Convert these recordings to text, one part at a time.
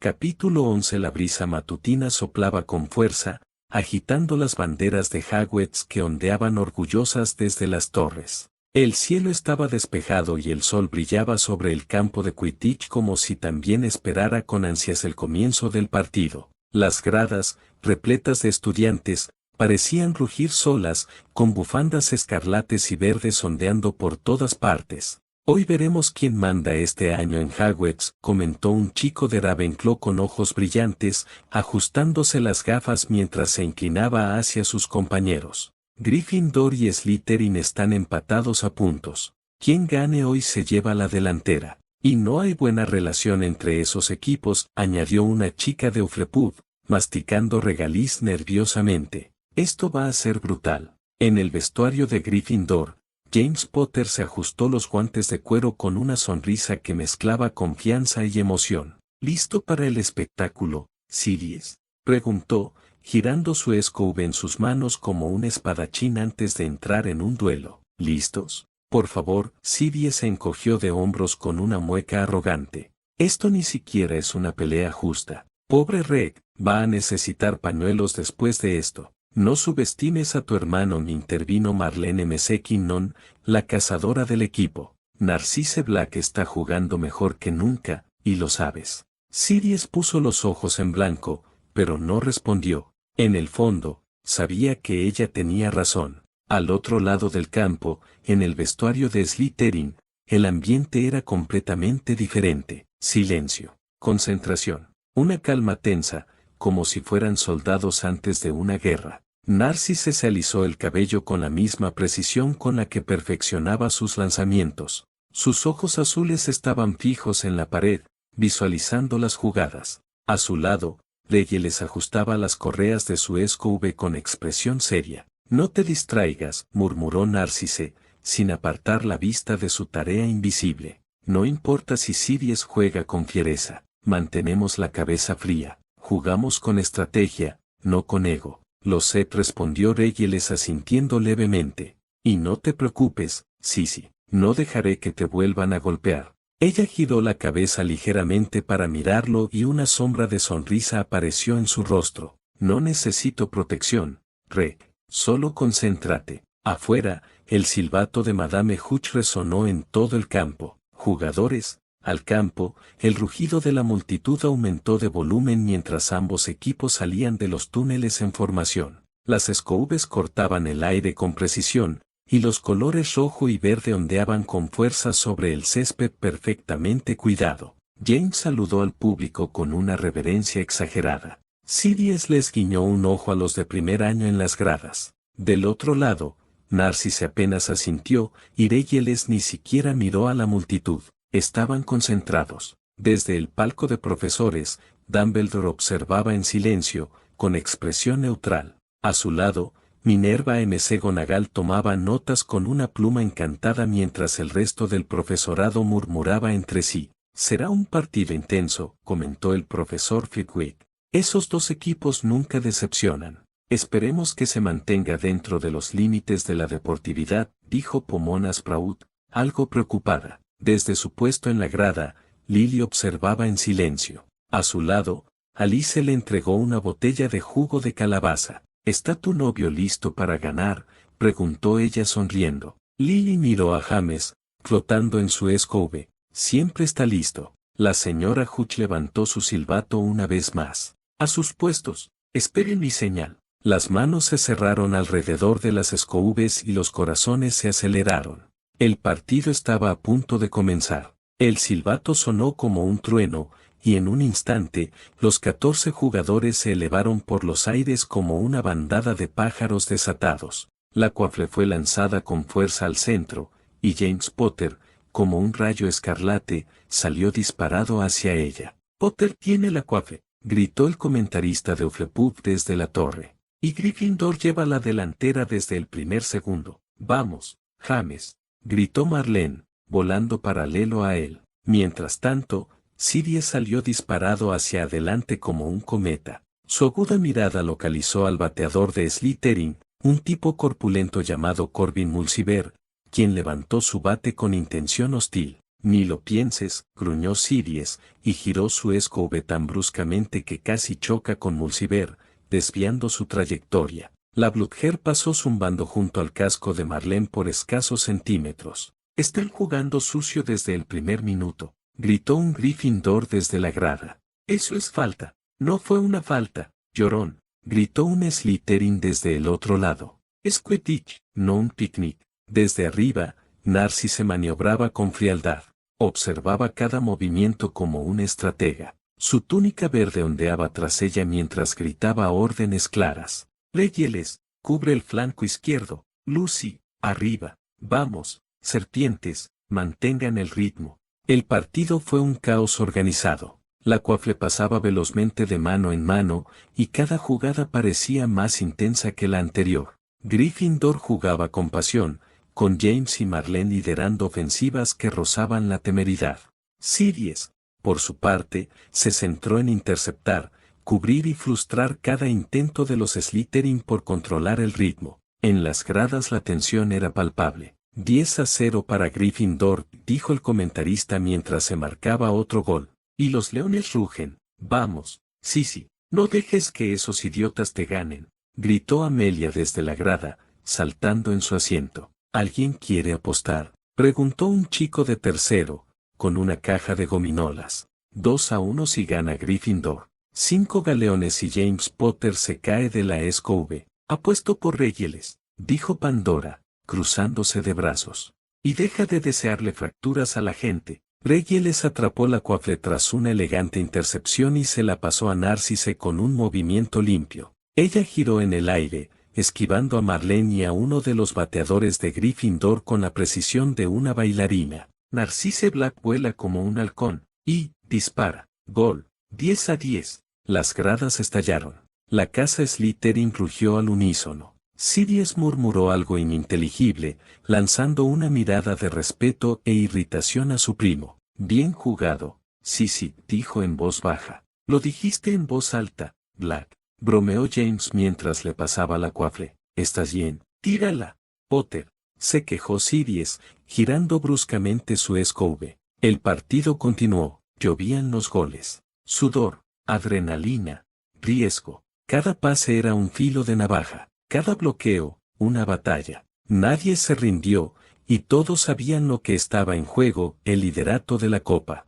Capítulo 11. La brisa matutina soplaba con fuerza, agitando las banderas de Hogwarts que ondeaban orgullosas desde las torres. El cielo estaba despejado y el sol brillaba sobre el campo de Quidditch como si también esperara con ansias el comienzo del partido. Las gradas, repletas de estudiantes, parecían rugir solas, con bufandas escarlates y verdes ondeando por todas partes. Hoy veremos quién manda este año en Hogwarts, comentó un chico de Ravenclaw con ojos brillantes, ajustándose las gafas mientras se inclinaba hacia sus compañeros. Gryffindor y Slytherin están empatados a puntos. Quien gane hoy se lleva la delantera. Y no hay buena relación entre esos equipos, añadió una chica de Hufflepuff, masticando regaliz nerviosamente. Esto va a ser brutal. En el vestuario de Gryffindor, James Potter se ajustó los guantes de cuero con una sonrisa que mezclaba confianza y emoción. ¿Listo para el espectáculo, Sirius?, preguntó, girando su escoba en sus manos como un espadachín antes de entrar en un duelo. ¿Listos? Por favor. Sirius se encogió de hombros con una mueca arrogante. Esto ni siquiera es una pelea justa. Pobre Reg, va a necesitar pañuelos después de esto. No subestimes a tu hermano, intervino Marlene McKinnon, la cazadora del equipo. Narcisse Black está jugando mejor que nunca, y lo sabes. Sirius puso los ojos en blanco, pero no respondió. En el fondo, sabía que ella tenía razón. Al otro lado del campo, en el vestuario de Slytherin, el ambiente era completamente diferente. Silencio, concentración, una calma tensa, como si fueran soldados antes de una guerra. Narcisse se alisó el cabello con la misma precisión con la que perfeccionaba sus lanzamientos. Sus ojos azules estaban fijos en la pared, visualizando las jugadas. A su lado, Reggie les ajustaba las correas de su escoba con expresión seria. No te distraigas, murmuró Narcisse, sin apartar la vista de su tarea invisible. No importa si Sirius juega con fiereza, mantenemos la cabeza fría. Jugamos con estrategia, no con ego. Lo sé, respondió Regulus asintiendo levemente. Y no te preocupes, Sisi, no dejaré que te vuelvan a golpear. Ella giró la cabeza ligeramente para mirarlo y una sombra de sonrisa apareció en su rostro. No necesito protección, Reg, solo concéntrate. Afuera, el silbato de Madame Hooch resonó en todo el campo. Jugadores, al campo, el rugido de la multitud aumentó de volumen mientras ambos equipos salían de los túneles en formación. Las escobas cortaban el aire con precisión, y los colores rojo y verde ondeaban con fuerza sobre el césped perfectamente cuidado. James saludó al público con una reverencia exagerada. Sirius les guiñó un ojo a los de primer año en las gradas. Del otro lado, Narcisse apenas asintió, y Regulus ni siquiera miró a la multitud. Estaban concentrados. Desde el palco de profesores, Dumbledore observaba en silencio, con expresión neutral. A su lado, Minerva McGonagall tomaba notas con una pluma encantada mientras el resto del profesorado murmuraba entre sí. Será un partido intenso, comentó el profesor Flitwick. Esos dos equipos nunca decepcionan. Esperemos que se mantenga dentro de los límites de la deportividad, dijo Pomona Sprout, algo preocupada. Desde su puesto en la grada, Lily observaba en silencio. A su lado, Alice le entregó una botella de jugo de calabaza. ¿Está tu novio listo para ganar?, preguntó ella sonriendo. Lily miró a James, flotando en su escoba. Siempre está listo. La señora Hooch levantó su silbato una vez más. A sus puestos. Esperen mi señal. Las manos se cerraron alrededor de las escobas y los corazones se aceleraron. El partido estaba a punto de comenzar. El silbato sonó como un trueno, y en un instante, los 14 jugadores se elevaron por los aires como una bandada de pájaros desatados. La coafle fue lanzada con fuerza al centro, y James Potter, como un rayo escarlate, salió disparado hacia ella. «Potter tiene la coafle», gritó el comentarista de Hufflepuff desde la torre. «Y Gryffindor lleva la delantera desde el primer segundo. Vamos, James», gritó Marlene, volando paralelo a él. Mientras tanto, Sirius salió disparado hacia adelante como un cometa. Su aguda mirada localizó al bateador de Slytherin, un tipo corpulento llamado Corbin Mulciber, quien levantó su bate con intención hostil. Ni lo pienses, gruñó Siries, y giró su escobe tan bruscamente que casi choca con Mulciber, desviando su trayectoria. La Bludger pasó zumbando junto al casco de Marlene por escasos centímetros. Están jugando sucio desde el primer minuto, gritó un Gryffindor desde la grada. Eso es falta. No fue una falta, llorón, gritó un Slytherin desde el otro lado. Es Quidditch, no un picnic. Desde arriba, Narcisse maniobraba con frialdad. Observaba cada movimiento como un estratega. Su túnica verde ondeaba tras ella mientras gritaba órdenes claras. Reyes, cubre el flanco izquierdo. Lucy, arriba. Vamos, serpientes, mantengan el ritmo. El partido fue un caos organizado. La Quaffle pasaba velozmente de mano en mano, y cada jugada parecía más intensa que la anterior. Gryffindor jugaba con pasión, con James y Marlene liderando ofensivas que rozaban la temeridad. Siries, por su parte, se centró en interceptar, cubrir y frustrar cada intento de los Slytherin por controlar el ritmo. En las gradas la tensión era palpable. 10-0 para Gryffindor, dijo el comentarista mientras se marcaba otro gol. Y los leones rugen. Vamos, Sisi, no dejes que esos idiotas te ganen, gritó Amelia desde la grada, saltando en su asiento. ¿Alguien quiere apostar?, preguntó un chico de tercero, con una caja de gominolas. 2-1 si gana Gryffindor. 5 galeones y James Potter se cae de la escobe. Apuesto por Reyes, dijo Pandora, cruzándose de brazos. Y deja de desearle fracturas a la gente. Reyes atrapó la Quaffle tras una elegante intercepción y se la pasó a Narcisse con un movimiento limpio. Ella giró en el aire, esquivando a Marlene y a uno de los bateadores de Gryffindor con la precisión de una bailarina. Narcisse Black vuela como un halcón, y, dispara. Gol. 10-10. Las gradas estallaron. La casa Slytherin rugió al unísono. Siries murmuró algo ininteligible, lanzando una mirada de respeto e irritación a su primo. Bien jugado, Sisi, dijo en voz baja. Lo dijiste en voz alta, Black, bromeó James mientras le pasaba la Quaffle. ¿Estás bien? Tírala, Potter, se quejó Siries, girando bruscamente su escobe. El partido continuó, llovían los goles. Sudor, adrenalina, riesgo. Cada pase era un filo de navaja. Cada bloqueo, una batalla. Nadie se rindió, y todos sabían lo que estaba en juego, el liderato de la copa.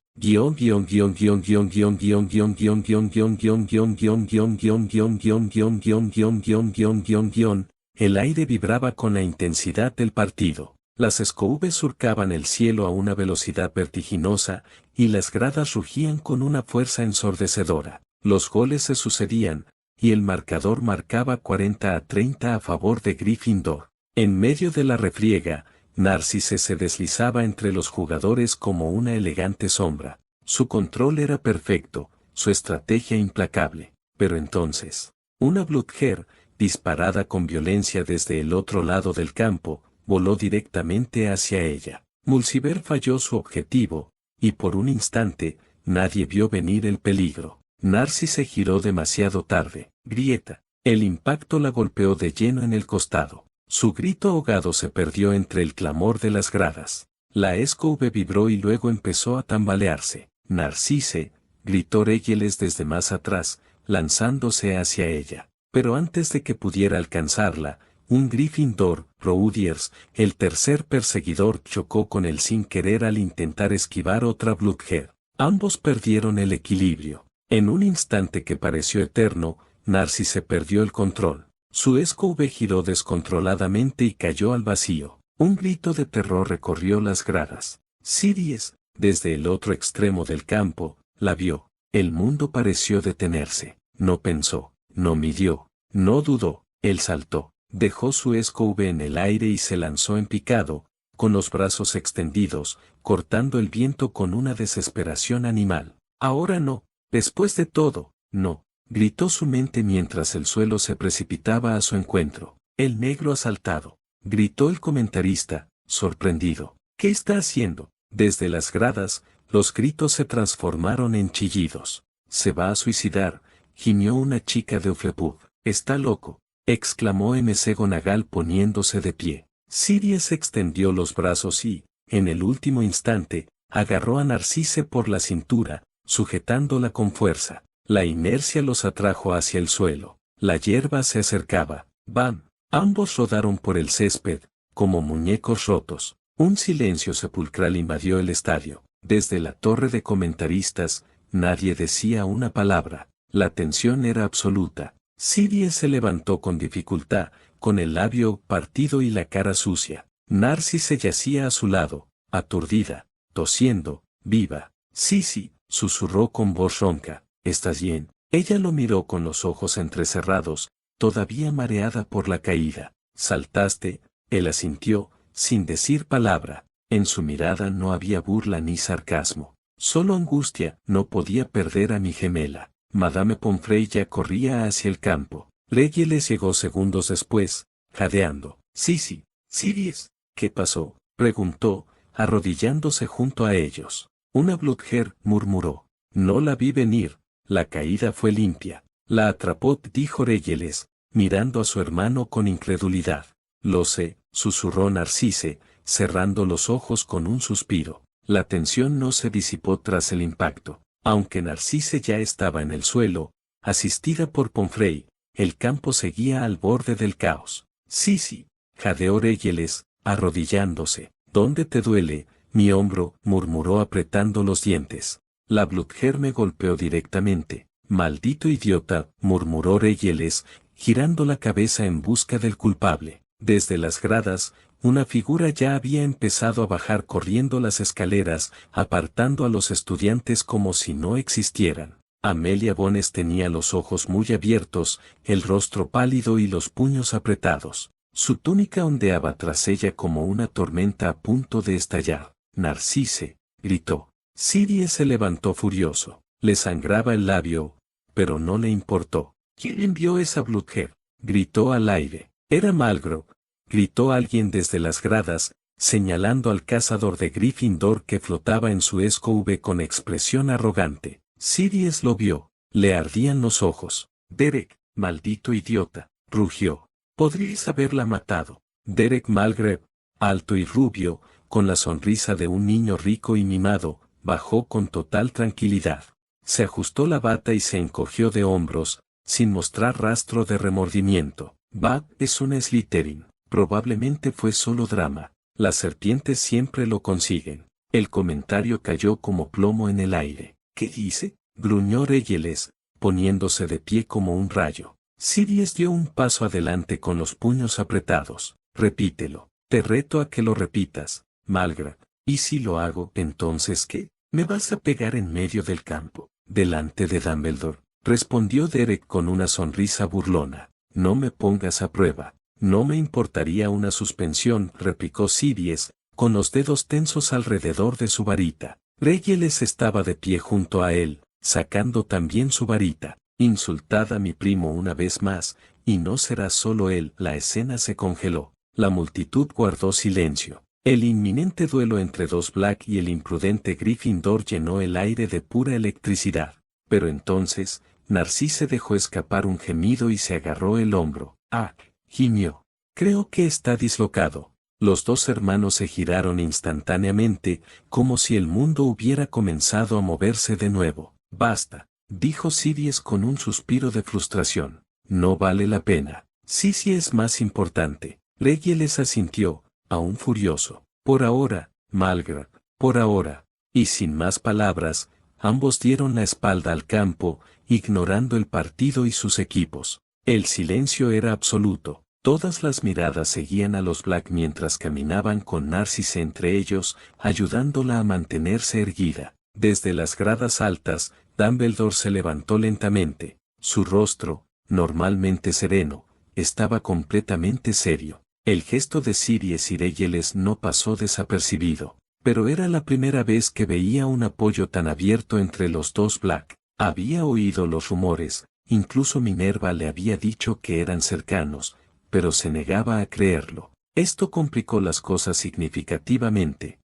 El aire vibraba con la intensidad del partido. Las escoubes surcaban el cielo a una velocidad vertiginosa, y las gradas rugían con una fuerza ensordecedora. Los goles se sucedían, y el marcador marcaba 40-30 a favor de Gryffindor. En medio de la refriega, Narcisse se deslizaba entre los jugadores como una elegante sombra. Su control era perfecto, su estrategia implacable. Pero entonces, una Bludger, disparada con violencia desde el otro lado del campo, voló directamente hacia ella. Mulciber falló su objetivo, y por un instante, nadie vio venir el peligro. Narcisse giró demasiado tarde. Grieta. El impacto la golpeó de lleno en el costado. Su grito ahogado se perdió entre el clamor de las gradas. La escobe vibró y luego empezó a tambalearse. Narcisse, gritó Reyes desde más atrás, lanzándose hacia ella. Pero antes de que pudiera alcanzarla, un Gryffindor, Roudiers, el tercer perseguidor, chocó con él sin querer al intentar esquivar otra Bludger. Ambos perdieron el equilibrio. En un instante que pareció eterno, Narcisse perdió el control. Su escobe giró descontroladamente y cayó al vacío. Un grito de terror recorrió las gradas. Siries, desde el otro extremo del campo, la vio. El mundo pareció detenerse. No pensó, no midió, no dudó. Él saltó, dejó su escobe en el aire y se lanzó en picado, con los brazos extendidos, cortando el viento con una desesperación animal. Ahora no. Después de todo, no, gritó su mente mientras el suelo se precipitaba a su encuentro. El negro asaltado, gritó el comentarista, sorprendido. ¿Qué está haciendo? Desde las gradas, los gritos se transformaron en chillidos. Se va a suicidar, gimió una chica de Hufflepuff. Está loco, exclamó McGonagall poniéndose de pie. Siries extendió los brazos y, en el último instante, agarró a Narcisse por la cintura, sujetándola con fuerza. La inercia los atrajo hacia el suelo. La hierba se acercaba. ¡Bam! Ambos rodaron por el césped, como muñecos rotos. Un silencio sepulcral invadió el estadio. Desde la torre de comentaristas, nadie decía una palabra. La tensión era absoluta. Siries se levantó con dificultad, con el labio partido y la cara sucia. Narcisse yacía a su lado, aturdida, tosiendo. «Viva». «Sí», susurró con voz ronca. «¿Estás bien?» Ella lo miró con los ojos entrecerrados, todavía mareada por la caída. «¿Saltaste?» Él asintió, sin decir palabra. En su mirada no había burla ni sarcasmo, solo angustia. «No podía perder a mi gemela». Madame Pomfrey ya corría hacia el campo. Reyes llegó segundos después, jadeando. «Sí, Siries». «¿Qué pasó?», preguntó, arrodillándose junto a ellos. «Una Blücher», murmuró. «No la vi venir». «La caída fue limpia». «La atrapó», dijo Reyes, mirando a su hermano con incredulidad. «Lo sé», susurró Narcisse, cerrando los ojos con un suspiro. La tensión no se disipó tras el impacto. Aunque Narcisse ya estaba en el suelo, asistida por Pomfrey, el campo seguía al borde del caos. «Sí», jadeó Reyes, arrodillándose. «¿Dónde te duele?» «Mi hombro», murmuró apretando los dientes. «La Blücher me golpeó directamente». «Maldito idiota», murmuró Reyes, girando la cabeza en busca del culpable. Desde las gradas, una figura ya había empezado a bajar corriendo las escaleras, apartando a los estudiantes como si no existieran. Amelia Bones tenía los ojos muy abiertos, el rostro pálido y los puños apretados. Su túnica ondeaba tras ella como una tormenta a punto de estallar. «Narcisse», gritó. Siries se levantó furioso. Le sangraba el labio, pero no le importó. «¿Quién envió esa Blücher?», gritó al aire. «Era Malgrove», gritó alguien desde las gradas, señalando al cazador de Gryffindor que flotaba en su escove con expresión arrogante. Siries lo vio. Le ardían los ojos. «Derek, maldito idiota», rugió. «Podríais haberla matado». Derek Malgrave, alto y rubio, con la sonrisa de un niño rico y mimado, bajó con total tranquilidad. Se ajustó la bata y se encogió de hombros, sin mostrar rastro de remordimiento. «Bab es una Slytherin. Probablemente fue solo drama. Las serpientes siempre lo consiguen». El comentario cayó como plomo en el aire. «¿Qué dice?», gruñó Reyes, poniéndose de pie como un rayo. Siries dio un paso adelante con los puños apretados. «Repítelo». «Te reto a que lo repitas, Malgrave». «¿Y si lo hago, entonces qué? ¿Me vas a pegar en medio del campo, delante de Dumbledore?», respondió Derek con una sonrisa burlona. «No me pongas a prueba». «No me importaría una suspensión», replicó Siries, con los dedos tensos alrededor de su varita. Reyes estaba de pie junto a él, sacando también su varita. «Insultad a mi primo una vez más, y no será solo él». La escena se congeló. La multitud guardó silencio. El inminente duelo entre dos Black y el imprudente Gryffindor llenó el aire de pura electricidad. Pero entonces, Narcisse dejó escapar un gemido y se agarró el hombro. «Ah», gimió. «Creo que está dislocado». Los dos hermanos se giraron instantáneamente, como si el mundo hubiera comenzado a moverse de nuevo. «Basta», dijo Siries con un suspiro de frustración. «No vale la pena. Sí es más importante». Reyes asintió, aún furioso. «Por ahora, Malgrave, por ahora». Y sin más palabras, ambos dieron la espalda al campo, ignorando el partido y sus equipos. El silencio era absoluto. Todas las miradas seguían a los Black mientras caminaban con Narcisse entre ellos, ayudándola a mantenerse erguida. Desde las gradas altas, Dumbledore se levantó lentamente. Su rostro, normalmente sereno, estaba completamente serio. El gesto de Siries y Reyes no pasó desapercibido, pero era la primera vez que veía un apoyo tan abierto entre los dos Black. Había oído los rumores, incluso Minerva le había dicho que eran cercanos, pero se negaba a creerlo. Esto complicó las cosas significativamente.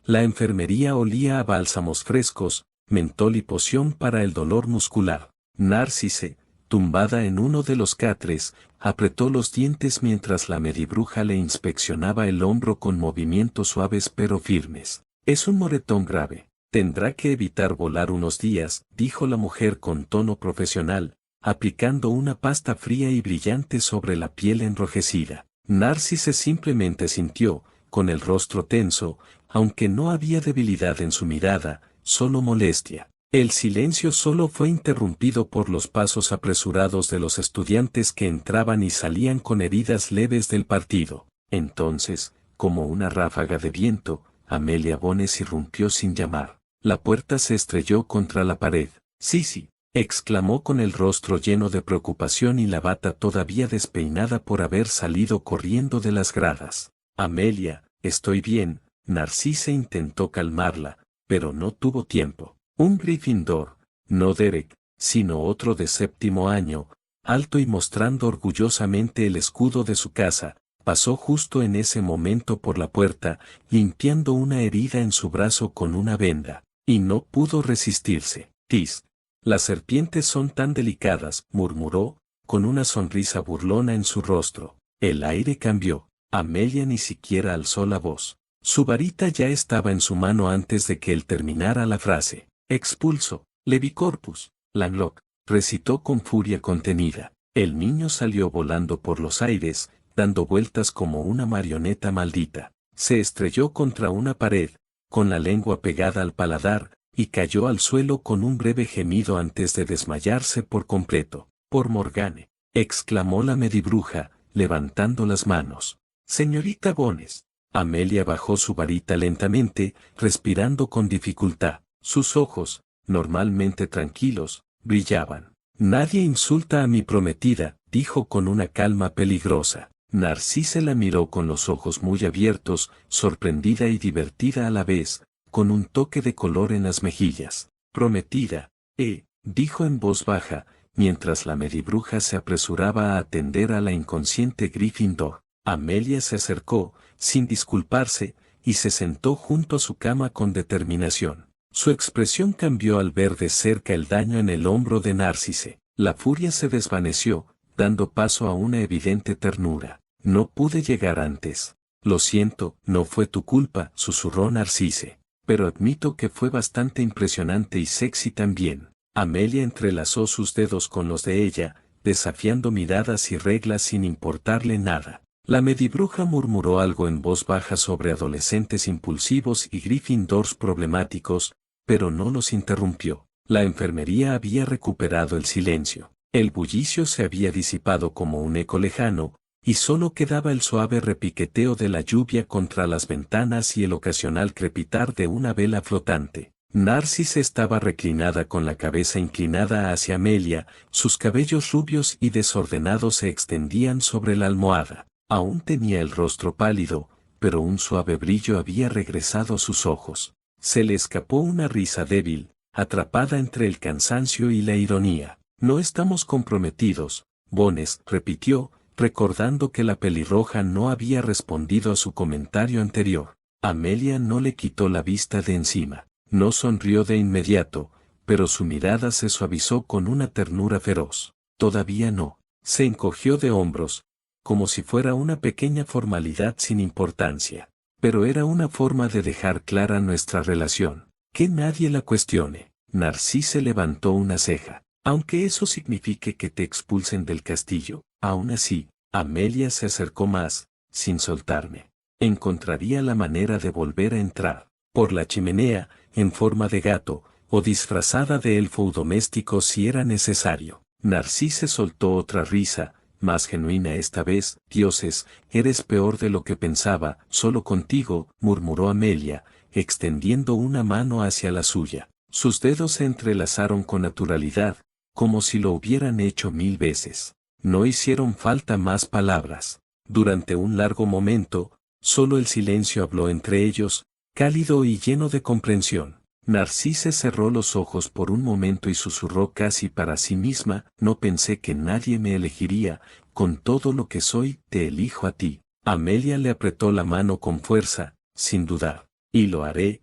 La enfermería olía a bálsamos frescos, mentol y poción para el dolor muscular. Narcisse, tumbada en uno de los catres, apretó los dientes mientras la medibruja le inspeccionaba el hombro con movimientos suaves pero firmes. Es un moretón grave. Tendrá que evitar volar unos días, dijo la mujer con tono profesional, aplicando una pasta fría y brillante sobre la piel enrojecida. Narcisse simplemente sintió, con el rostro tenso, aunque no había debilidad en su mirada, solo molestia. El silencio solo fue interrumpido por los pasos apresurados de los estudiantes que entraban y salían con heridas leves del partido. Entonces, como una ráfaga de viento, Amelia Bones irrumpió sin llamar. La puerta se estrelló contra la pared. Sí, exclamó con el rostro lleno de preocupación y la bata todavía despeinada por haber salido corriendo de las gradas. Amelia, estoy bien. Narcisse intentó calmarla, pero no tuvo tiempo. Un Gryffindor, no Derek, sino otro de 7º año, alto y mostrando orgullosamente el escudo de su casa, pasó justo en ese momento por la puerta, limpiando una herida en su brazo con una venda. Y no pudo resistirse. Tis. Las serpientes son tan delicadas, murmuró, con una sonrisa burlona en su rostro. El aire cambió. Amelia ni siquiera alzó la voz. Su varita ya estaba en su mano antes de que él terminara la frase. Expulso, Levicorpus, Langlock, recitó con furia contenida. El niño salió volando por los aires, dando vueltas como una marioneta maldita. Se estrelló contra una pared, con la lengua pegada al paladar, y cayó al suelo con un breve gemido antes de desmayarse por completo. Por Morgane, exclamó la medibruja, levantando las manos. Señorita Bones. Amelia bajó su varita lentamente, respirando con dificultad. Sus ojos, normalmente tranquilos, brillaban. Nadie insulta a mi prometida, dijo con una calma peligrosa. Narcisse la miró con los ojos muy abiertos, sorprendida y divertida a la vez, con un toque de color en las mejillas. Prometida, dijo en voz baja, mientras la medibruja se apresuraba a atender a la inconsciente Gryffindor. Amelia se acercó, sin disculparse, y se sentó junto a su cama con determinación. Su expresión cambió al ver de cerca el daño en el hombro de Narcisse. La furia se desvaneció, dando paso a una evidente ternura. No pude llegar antes. Lo siento, no fue tu culpa, susurró Narcisse. Pero admito que fue bastante impresionante y sexy también. Amelia entrelazó sus dedos con los de ella, desafiando miradas y reglas sin importarle nada. La medibruja murmuró algo en voz baja sobre adolescentes impulsivos y Gryffindors problemáticos, pero no los interrumpió. La enfermería había recuperado el silencio. El bullicio se había disipado como un eco lejano, y solo quedaba el suave repiqueteo de la lluvia contra las ventanas y el ocasional crepitar de una vela flotante. Narcisse estaba reclinada con la cabeza inclinada hacia Amelia, sus cabellos rubios y desordenados se extendían sobre la almohada. Aún tenía el rostro pálido, pero un suave brillo había regresado a sus ojos. Se le escapó una risa débil, atrapada entre el cansancio y la ironía. No estamos comprometidos, Bones, repitió, recordando que la pelirroja no había respondido a su comentario anterior. Amelia no le quitó la vista de encima. No sonrió de inmediato, pero su mirada se suavizó con una ternura feroz. Todavía no. Se encogió de hombros, como si fuera una pequeña formalidad sin importancia. Pero era una forma de dejar clara nuestra relación. Que nadie la cuestione. Narcisse levantó una ceja. Aunque eso signifique que te expulsen del castillo, aún así, Amelia se acercó más, sin soltarme. Encontraría la manera de volver a entrar. Por la chimenea, en forma de gato, o disfrazada de elfo doméstico si era necesario. Narcisse soltó otra risa, más genuina esta vez. Dioses, eres peor de lo que pensaba, solo contigo, murmuró Amelia, extendiendo una mano hacia la suya. Sus dedos se entrelazaron con naturalidad, como si lo hubieran hecho 1000 veces. No hicieron falta más palabras. Durante un largo momento, solo el silencio habló entre ellos, cálido y lleno de comprensión. Narcisse cerró los ojos por un momento y susurró casi para sí misma, no pensé que nadie me elegiría, con todo lo que soy, te elijo a ti. Amelia le apretó la mano con fuerza, sin dudar. Y lo haré,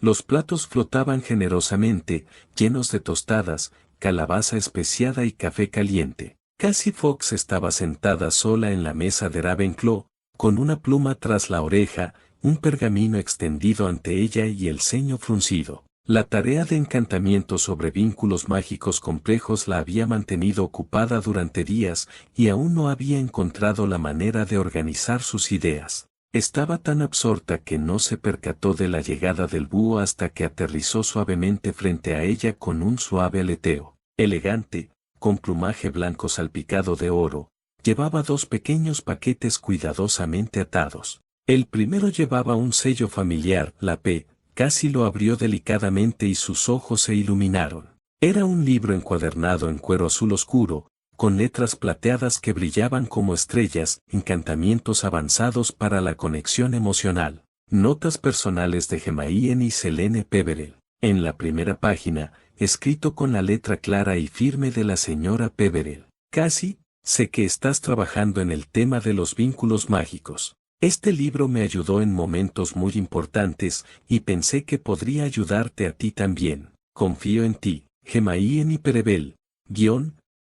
Los platos flotaban generosamente, llenos de tostadas, calabaza especiada y café caliente. Cassie Fox estaba sentada sola en la mesa de Ravenclaw, con una pluma tras la oreja, un pergamino extendido ante ella y el ceño fruncido. La tarea de encantamiento sobre vínculos mágicos complejos la había mantenido ocupada durante días y aún no había encontrado la manera de organizar sus ideas. Estaba tan absorta que no se percató de la llegada del búho hasta que aterrizó suavemente frente a ella con un suave aleteo. Elegante, con plumaje blanco salpicado de oro, llevaba 2 pequeños paquetes cuidadosamente atados. El primero llevaba un sello familiar, la P. Cassie lo abrió delicadamente y sus ojos se iluminaron. Era un libro encuadernado en cuero azul oscuro, con letras plateadas que brillaban como estrellas, encantamientos avanzados para la conexión emocional. Notas personales de Hermione y Selene Peverell. En la primera página, escrito con la letra clara y firme de la señora Peverell. Cassie, sé que estás trabajando en el tema de los vínculos mágicos. Este libro me ayudó en momentos muy importantes y pensé que podría ayudarte a ti también. Confío en ti, Hermione Peverell.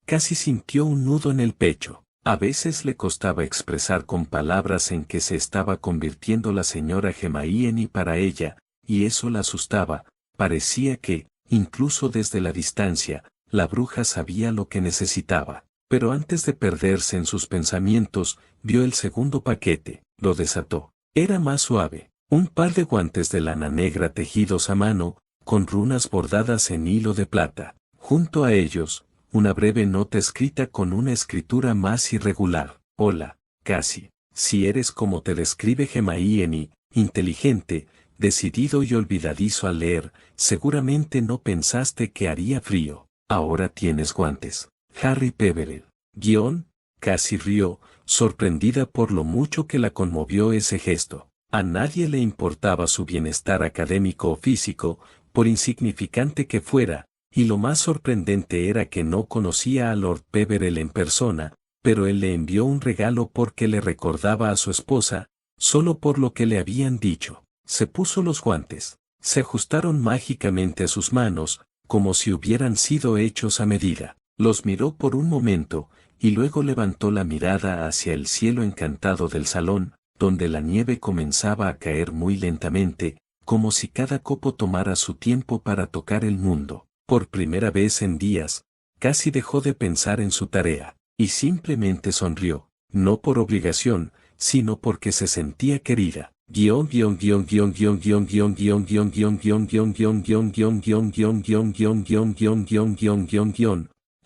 Cassie sintió un nudo en el pecho. A veces le costaba expresar con palabras en qué se estaba convirtiendo la señora Hermione para ella, y eso la asustaba. Parecía que, incluso desde la distancia, la bruja sabía lo que necesitaba. Pero antes de perderse en sus pensamientos, vio el segundo paquete, lo desató. Era más suave. Un par de guantes de lana negra tejidos a mano, con runas bordadas en hilo de plata. Junto a ellos, una breve nota escrita con una escritura más irregular. Hola, Cassie. Si eres como te describe Hermione, inteligente, decidido y olvidadizo al leer, seguramente no pensaste que haría frío. Ahora tienes guantes. Harry Peverell. Cassie rió, sorprendida por lo mucho que la conmovió ese gesto. A nadie le importaba su bienestar académico o físico, por insignificante que fuera, y lo más sorprendente era que no conocía a Lord Peverell en persona, pero él le envió un regalo porque le recordaba a su esposa, solo por lo que le habían dicho. Se puso los guantes. Se ajustaron mágicamente a sus manos, como si hubieran sido hechos a medida. Los miró por un momento, y luego levantó la mirada hacia el cielo encantado del salón, donde la nieve comenzaba a caer muy lentamente, como si cada copo tomara su tiempo para tocar el mundo. Por primera vez en días, Cassie dejó de pensar en su tarea, y simplemente sonrió, no por obligación, sino porque se sentía querida.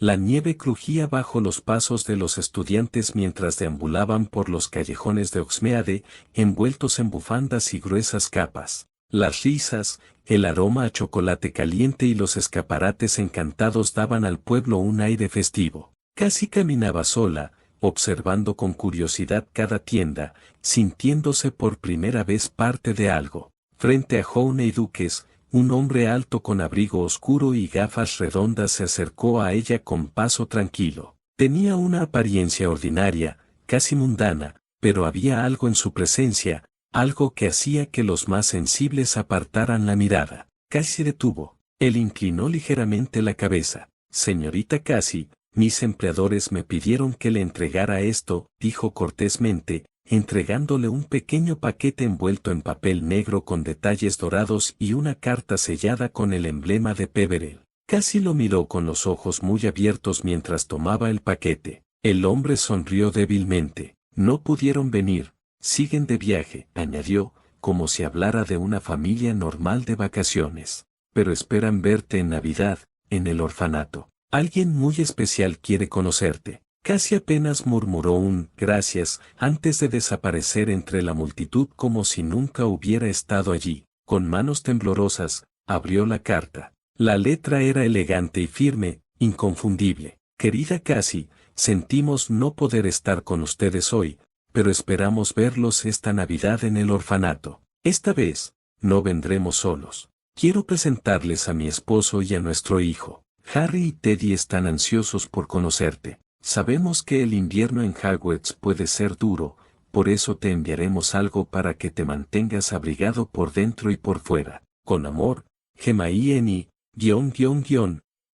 La nieve crujía bajo los pasos de los estudiantes mientras deambulaban por los callejones de Hogsmeade, envueltos en bufandas y gruesas capas. Las risas, el aroma a chocolate caliente y los escaparates encantados daban al pueblo un aire festivo. Cassie caminaba sola, observando con curiosidad cada tienda, sintiéndose por primera vez parte de algo. Frente a Honey Duques, un hombre alto con abrigo oscuro y gafas redondas se acercó a ella con paso tranquilo. Tenía una apariencia ordinaria, casi mundana, pero había algo en su presencia, algo que hacía que los más sensibles apartaran la mirada. Cassie detuvo. Él inclinó ligeramente la cabeza. Señorita Cassie, mis empleadores me pidieron que le entregara esto, dijo cortésmente, entregándole un pequeño paquete envuelto en papel negro con detalles dorados y una carta sellada con el emblema de Peverell. Cassie lo miró con los ojos muy abiertos mientras tomaba el paquete. El hombre sonrió débilmente. No pudieron venir, siguen de viaje, añadió, como si hablara de una familia normal de vacaciones. Pero esperan verte en Navidad, en el orfanato. Alguien muy especial quiere conocerte. Cassie apenas murmuró un gracias antes de desaparecer entre la multitud como si nunca hubiera estado allí. Con manos temblorosas, abrió la carta. La letra era elegante y firme, inconfundible. Querida Cassie, sentimos no poder estar con ustedes hoy, pero esperamos verlos esta Navidad en el orfanato. Esta vez, no vendremos solos. Quiero presentarles a mi esposo y a nuestro hijo. Harry y Teddy están ansiosos por conocerte. Sabemos que el invierno en Hogwarts puede ser duro, por eso te enviaremos algo para que te mantengas abrigado por dentro y por fuera. Con amor, Hermione,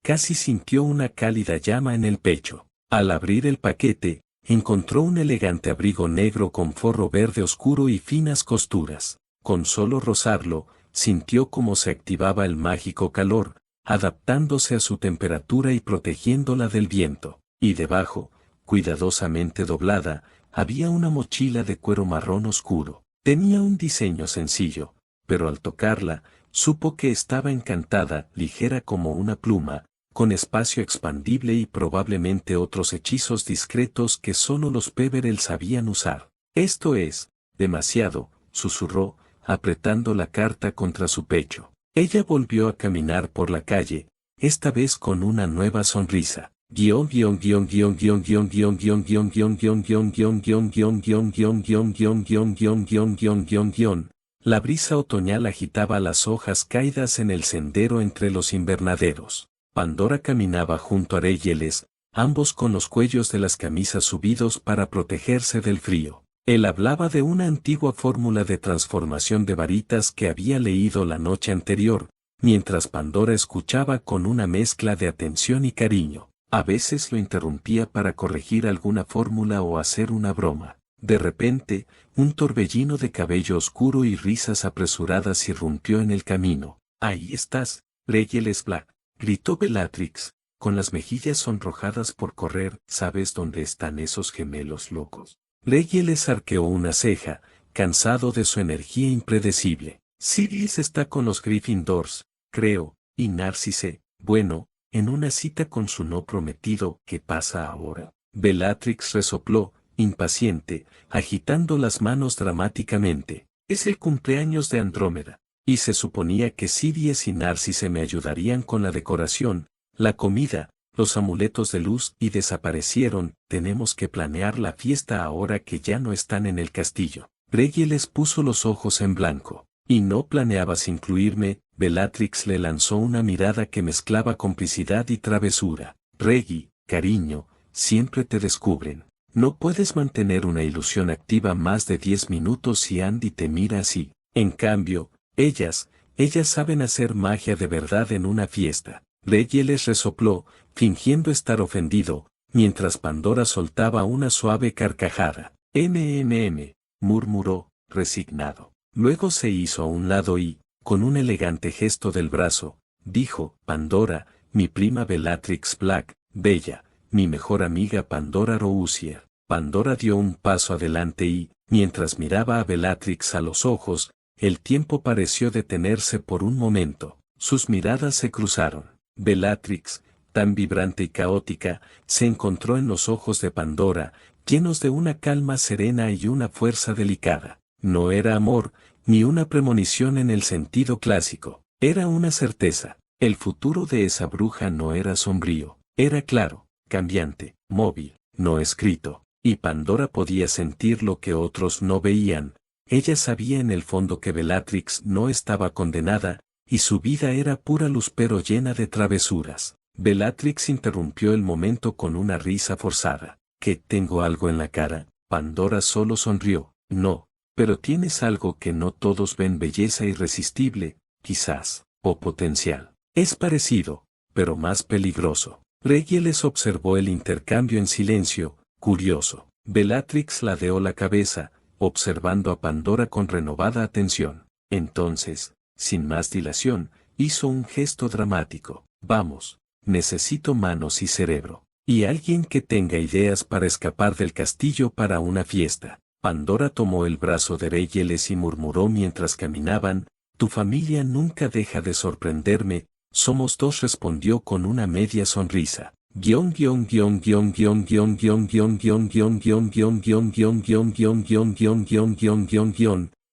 casi sintió una cálida llama en el pecho. Al abrir el paquete, encontró un elegante abrigo negro con forro verde oscuro y finas costuras. Con solo rozarlo, sintió cómo se activaba el mágico calor, adaptándose a su temperatura y protegiéndola del viento. Y debajo, cuidadosamente doblada, había una mochila de cuero marrón oscuro. Tenía un diseño sencillo, pero al tocarla, supo que estaba encantada, ligera como una pluma, con espacio expandible y probablemente otros hechizos discretos que solo los Peverell sabían usar. Esto es, demasiado, susurró, apretando la carta contra su pecho. Ella volvió a caminar por la calle, esta vez con una nueva sonrisa. La brisa otoñal agitaba las hojas caídas en el sendero entre los invernaderos. Pandora caminaba junto a Reyes, ambos con los cuellos de las camisas subidos para protegerse del frío. Él hablaba de una antigua fórmula de transformación de varitas que había leído la noche anterior, mientras Pandora escuchaba con una mezcla de atención y cariño. A veces lo interrumpía para corregir alguna fórmula o hacer una broma. De repente, un torbellino de cabello oscuro y risas apresuradas irrumpió en el camino. «Ahí estás, Reyes Black», gritó Bellatrix, con las mejillas sonrojadas por correr. «¿Sabes dónde están esos gemelos locos?». Reyes arqueó una ceja, cansado de su energía impredecible. «Sirius está con los Gryffindors, creo, y Narcisse, bueno, en una cita con su no prometido. ¿Qué pasa ahora?». Bellatrix resopló, impaciente, agitando las manos dramáticamente. «Es el cumpleaños de Andrómeda, y se suponía que Sirius y Narcisse me ayudarían con la decoración, la comida, los amuletos de luz y desaparecieron. Tenemos que planear la fiesta ahora que ya no están en el castillo». Reggie les puso los ojos en blanco. «¿Y no planeabas incluirme?». Bellatrix le lanzó una mirada que mezclaba complicidad y travesura. «Reggie, cariño, siempre te descubren. No puedes mantener una ilusión activa más de 10 minutos si Andy te mira así. En cambio, ellas saben hacer magia de verdad en una fiesta». Reggie les resopló, fingiendo estar ofendido, mientras Pandora soltaba una suave carcajada. Murmuró, resignado. Luego se hizo a un lado y, con un elegante gesto del brazo, dijo: «Pandora, mi prima Bellatrix Black, bella, mi mejor amiga Pandora Rousier». Pandora dio un paso adelante y, mientras miraba a Bellatrix a los ojos, el tiempo pareció detenerse por un momento. Sus miradas se cruzaron. Bellatrix, tan vibrante y caótica, se encontró en los ojos de Pandora, llenos de una calma serena y una fuerza delicada. No era amor, ni una premonición en el sentido clásico. Era una certeza. El futuro de esa bruja no era sombrío. Era claro, cambiante, móvil, no escrito. Y Pandora podía sentir lo que otros no veían. Ella sabía en el fondo que Bellatrix no estaba condenada, y su vida era pura luz pero llena de travesuras. Bellatrix interrumpió el momento con una risa forzada. «¿Que tengo algo en la cara?». Pandora solo sonrió. «No, pero tienes algo que no todos ven: belleza irresistible, quizás, o potencial. Es parecido, pero más peligroso». Reggie les observó el intercambio en silencio, curioso. Bellatrix ladeó la cabeza, observando a Pandora con renovada atención. Entonces, sin más dilación, hizo un gesto dramático. «Vamos, necesito manos y cerebro. Y alguien que tenga ideas para escapar del castillo para una fiesta». Pandora tomó el brazo de Reyes y murmuró mientras caminaban: «Tu familia nunca deja de sorprenderme, somos dos», respondió con una media sonrisa.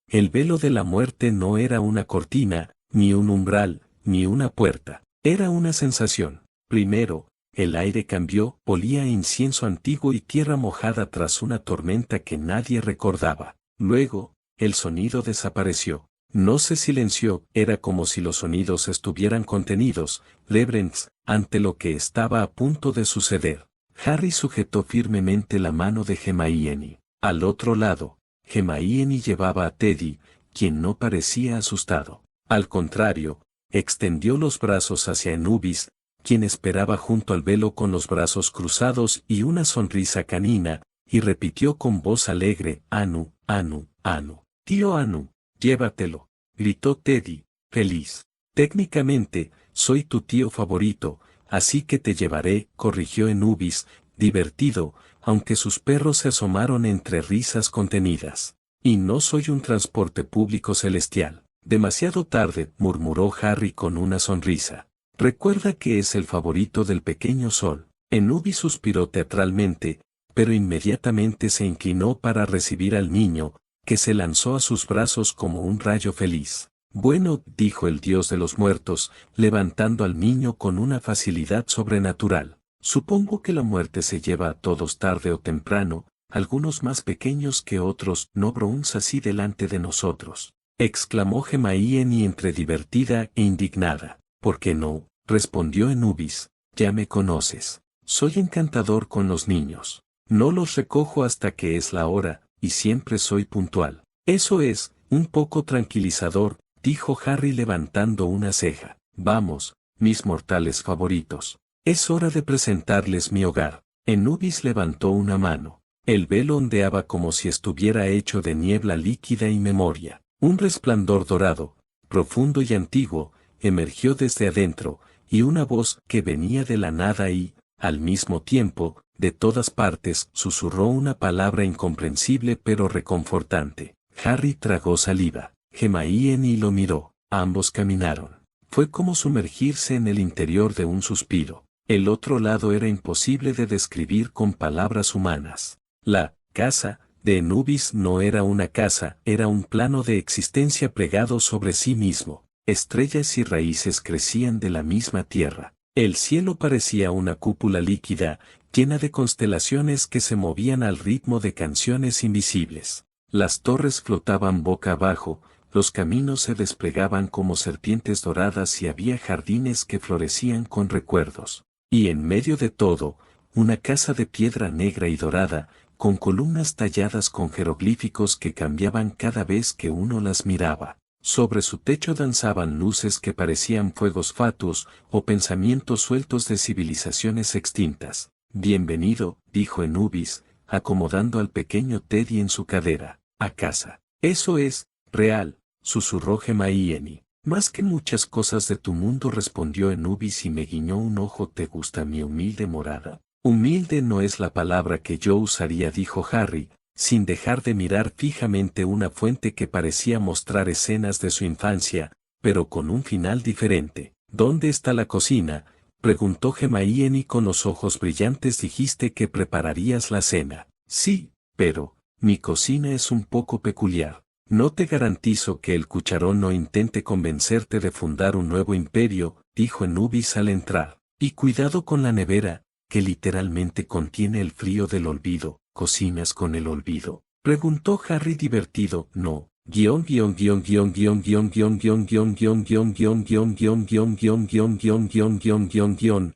El velo de la muerte no era una cortina, ni un umbral, ni una puerta. Era una sensación. Primero, el aire cambió, olía a incienso antiguo y tierra mojada tras una tormenta que nadie recordaba. Luego, el sonido desapareció. No se silenció, era como si los sonidos estuvieran contenidos, reverentes, ante lo que estaba a punto de suceder. Harry sujetó firmemente la mano de Hermione. Al otro lado, Hermione llevaba a Teddy, quien no parecía asustado. Al contrario, extendió los brazos hacia Anubis, quien esperaba junto al velo con los brazos cruzados y una sonrisa canina, y repitió con voz alegre: Anu, Anu, Anu. Tío Anu, llévatelo, gritó Teddy, feliz. Técnicamente, soy tu tío favorito, así que te llevaré, corrigió Anubis, divertido, aunque sus perros se asomaron entre risas contenidas. Y no soy un transporte público celestial. Demasiado tarde, murmuró Harry con una sonrisa. Recuerda que es el favorito del pequeño sol. Anubis suspiró teatralmente, pero inmediatamente se inclinó para recibir al niño, que se lanzó a sus brazos como un rayo feliz. Bueno, dijo el dios de los muertos, levantando al niño con una facilidad sobrenatural. Supongo que la muerte se lleva a todos tarde o temprano, algunos más pequeños que otros, no bronce así delante de nosotros, exclamó Hermione entre divertida e indignada. ¿Por qué no?, respondió Anubis, ya me conoces. Soy encantador con los niños. No los recojo hasta que es la hora, y siempre soy puntual. Eso es, un poco tranquilizador, dijo Harry levantando una ceja. Vamos, mis mortales favoritos. Es hora de presentarles mi hogar. Anubis levantó una mano. El velo ondeaba como si estuviera hecho de niebla líquida y memoria. Un resplandor dorado, profundo y antiguo, emergió desde adentro, y una voz que venía de la nada y, al mismo tiempo, de todas partes, susurró una palabra incomprensible pero reconfortante. Harry tragó saliva. Hermione lo miró. Ambos caminaron. Fue como sumergirse en el interior de un suspiro. El otro lado era imposible de describir con palabras humanas. La casa de Anubis no era una casa, era un plano de existencia plegado sobre sí mismo. Estrellas y raíces crecían de la misma tierra. El cielo parecía una cúpula líquida, llena de constelaciones que se movían al ritmo de canciones invisibles. Las torres flotaban boca abajo, los caminos se desplegaban como serpientes doradas y había jardines que florecían con recuerdos. Y en medio de todo, una casa de piedra negra y dorada, con columnas talladas con jeroglíficos que cambiaban cada vez que uno las miraba. Sobre su techo danzaban luces que parecían fuegos fatuos o pensamientos sueltos de civilizaciones extintas. Bienvenido, dijo Anubis, acomodando al pequeño Teddy en su cadera, a casa. Eso es, real, susurró Hermione. Más que muchas cosas de tu mundo, respondió Anubis y me guiñó un ojo. ¿Te gusta mi humilde morada? Humilde no es la palabra que yo usaría, dijo Harry, sin dejar de mirar fijamente una fuente que parecía mostrar escenas de su infancia, pero con un final diferente. ¿Dónde está la cocina?, preguntó Hermione con los ojos brillantes. Dijiste que prepararías la cena. Sí, pero mi cocina es un poco peculiar. No te garantizo que el cucharón no intente convencerte de fundar un nuevo imperio, dijo Anubis al entrar. Y cuidado con la nevera, que literalmente contiene el frío del olvido. ¿Cocinas con el olvido?, preguntó Harry divertido. No.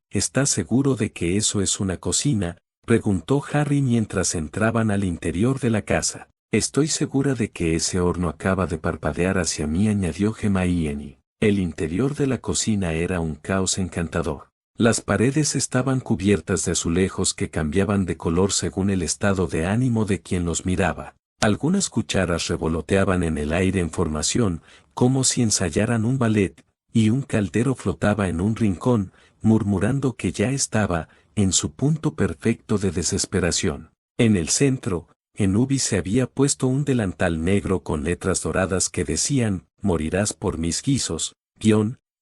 ¿Estás seguro de que eso es una cocina?, preguntó Harry mientras entraban al interior de la casa. Estoy segura de que ese horno acaba de parpadear hacia mí, añadió Hermione. El interior de la cocina era un caos encantador. Las paredes estaban cubiertas de azulejos que cambiaban de color según el estado de ánimo de quien los miraba. Algunas cucharas revoloteaban en el aire en formación, como si ensayaran un ballet, y un caldero flotaba en un rincón, murmurando que ya estaba en su punto perfecto de desesperación. En el centro, Anubis se había puesto un delantal negro con letras doradas que decían: morirás por mis guisos,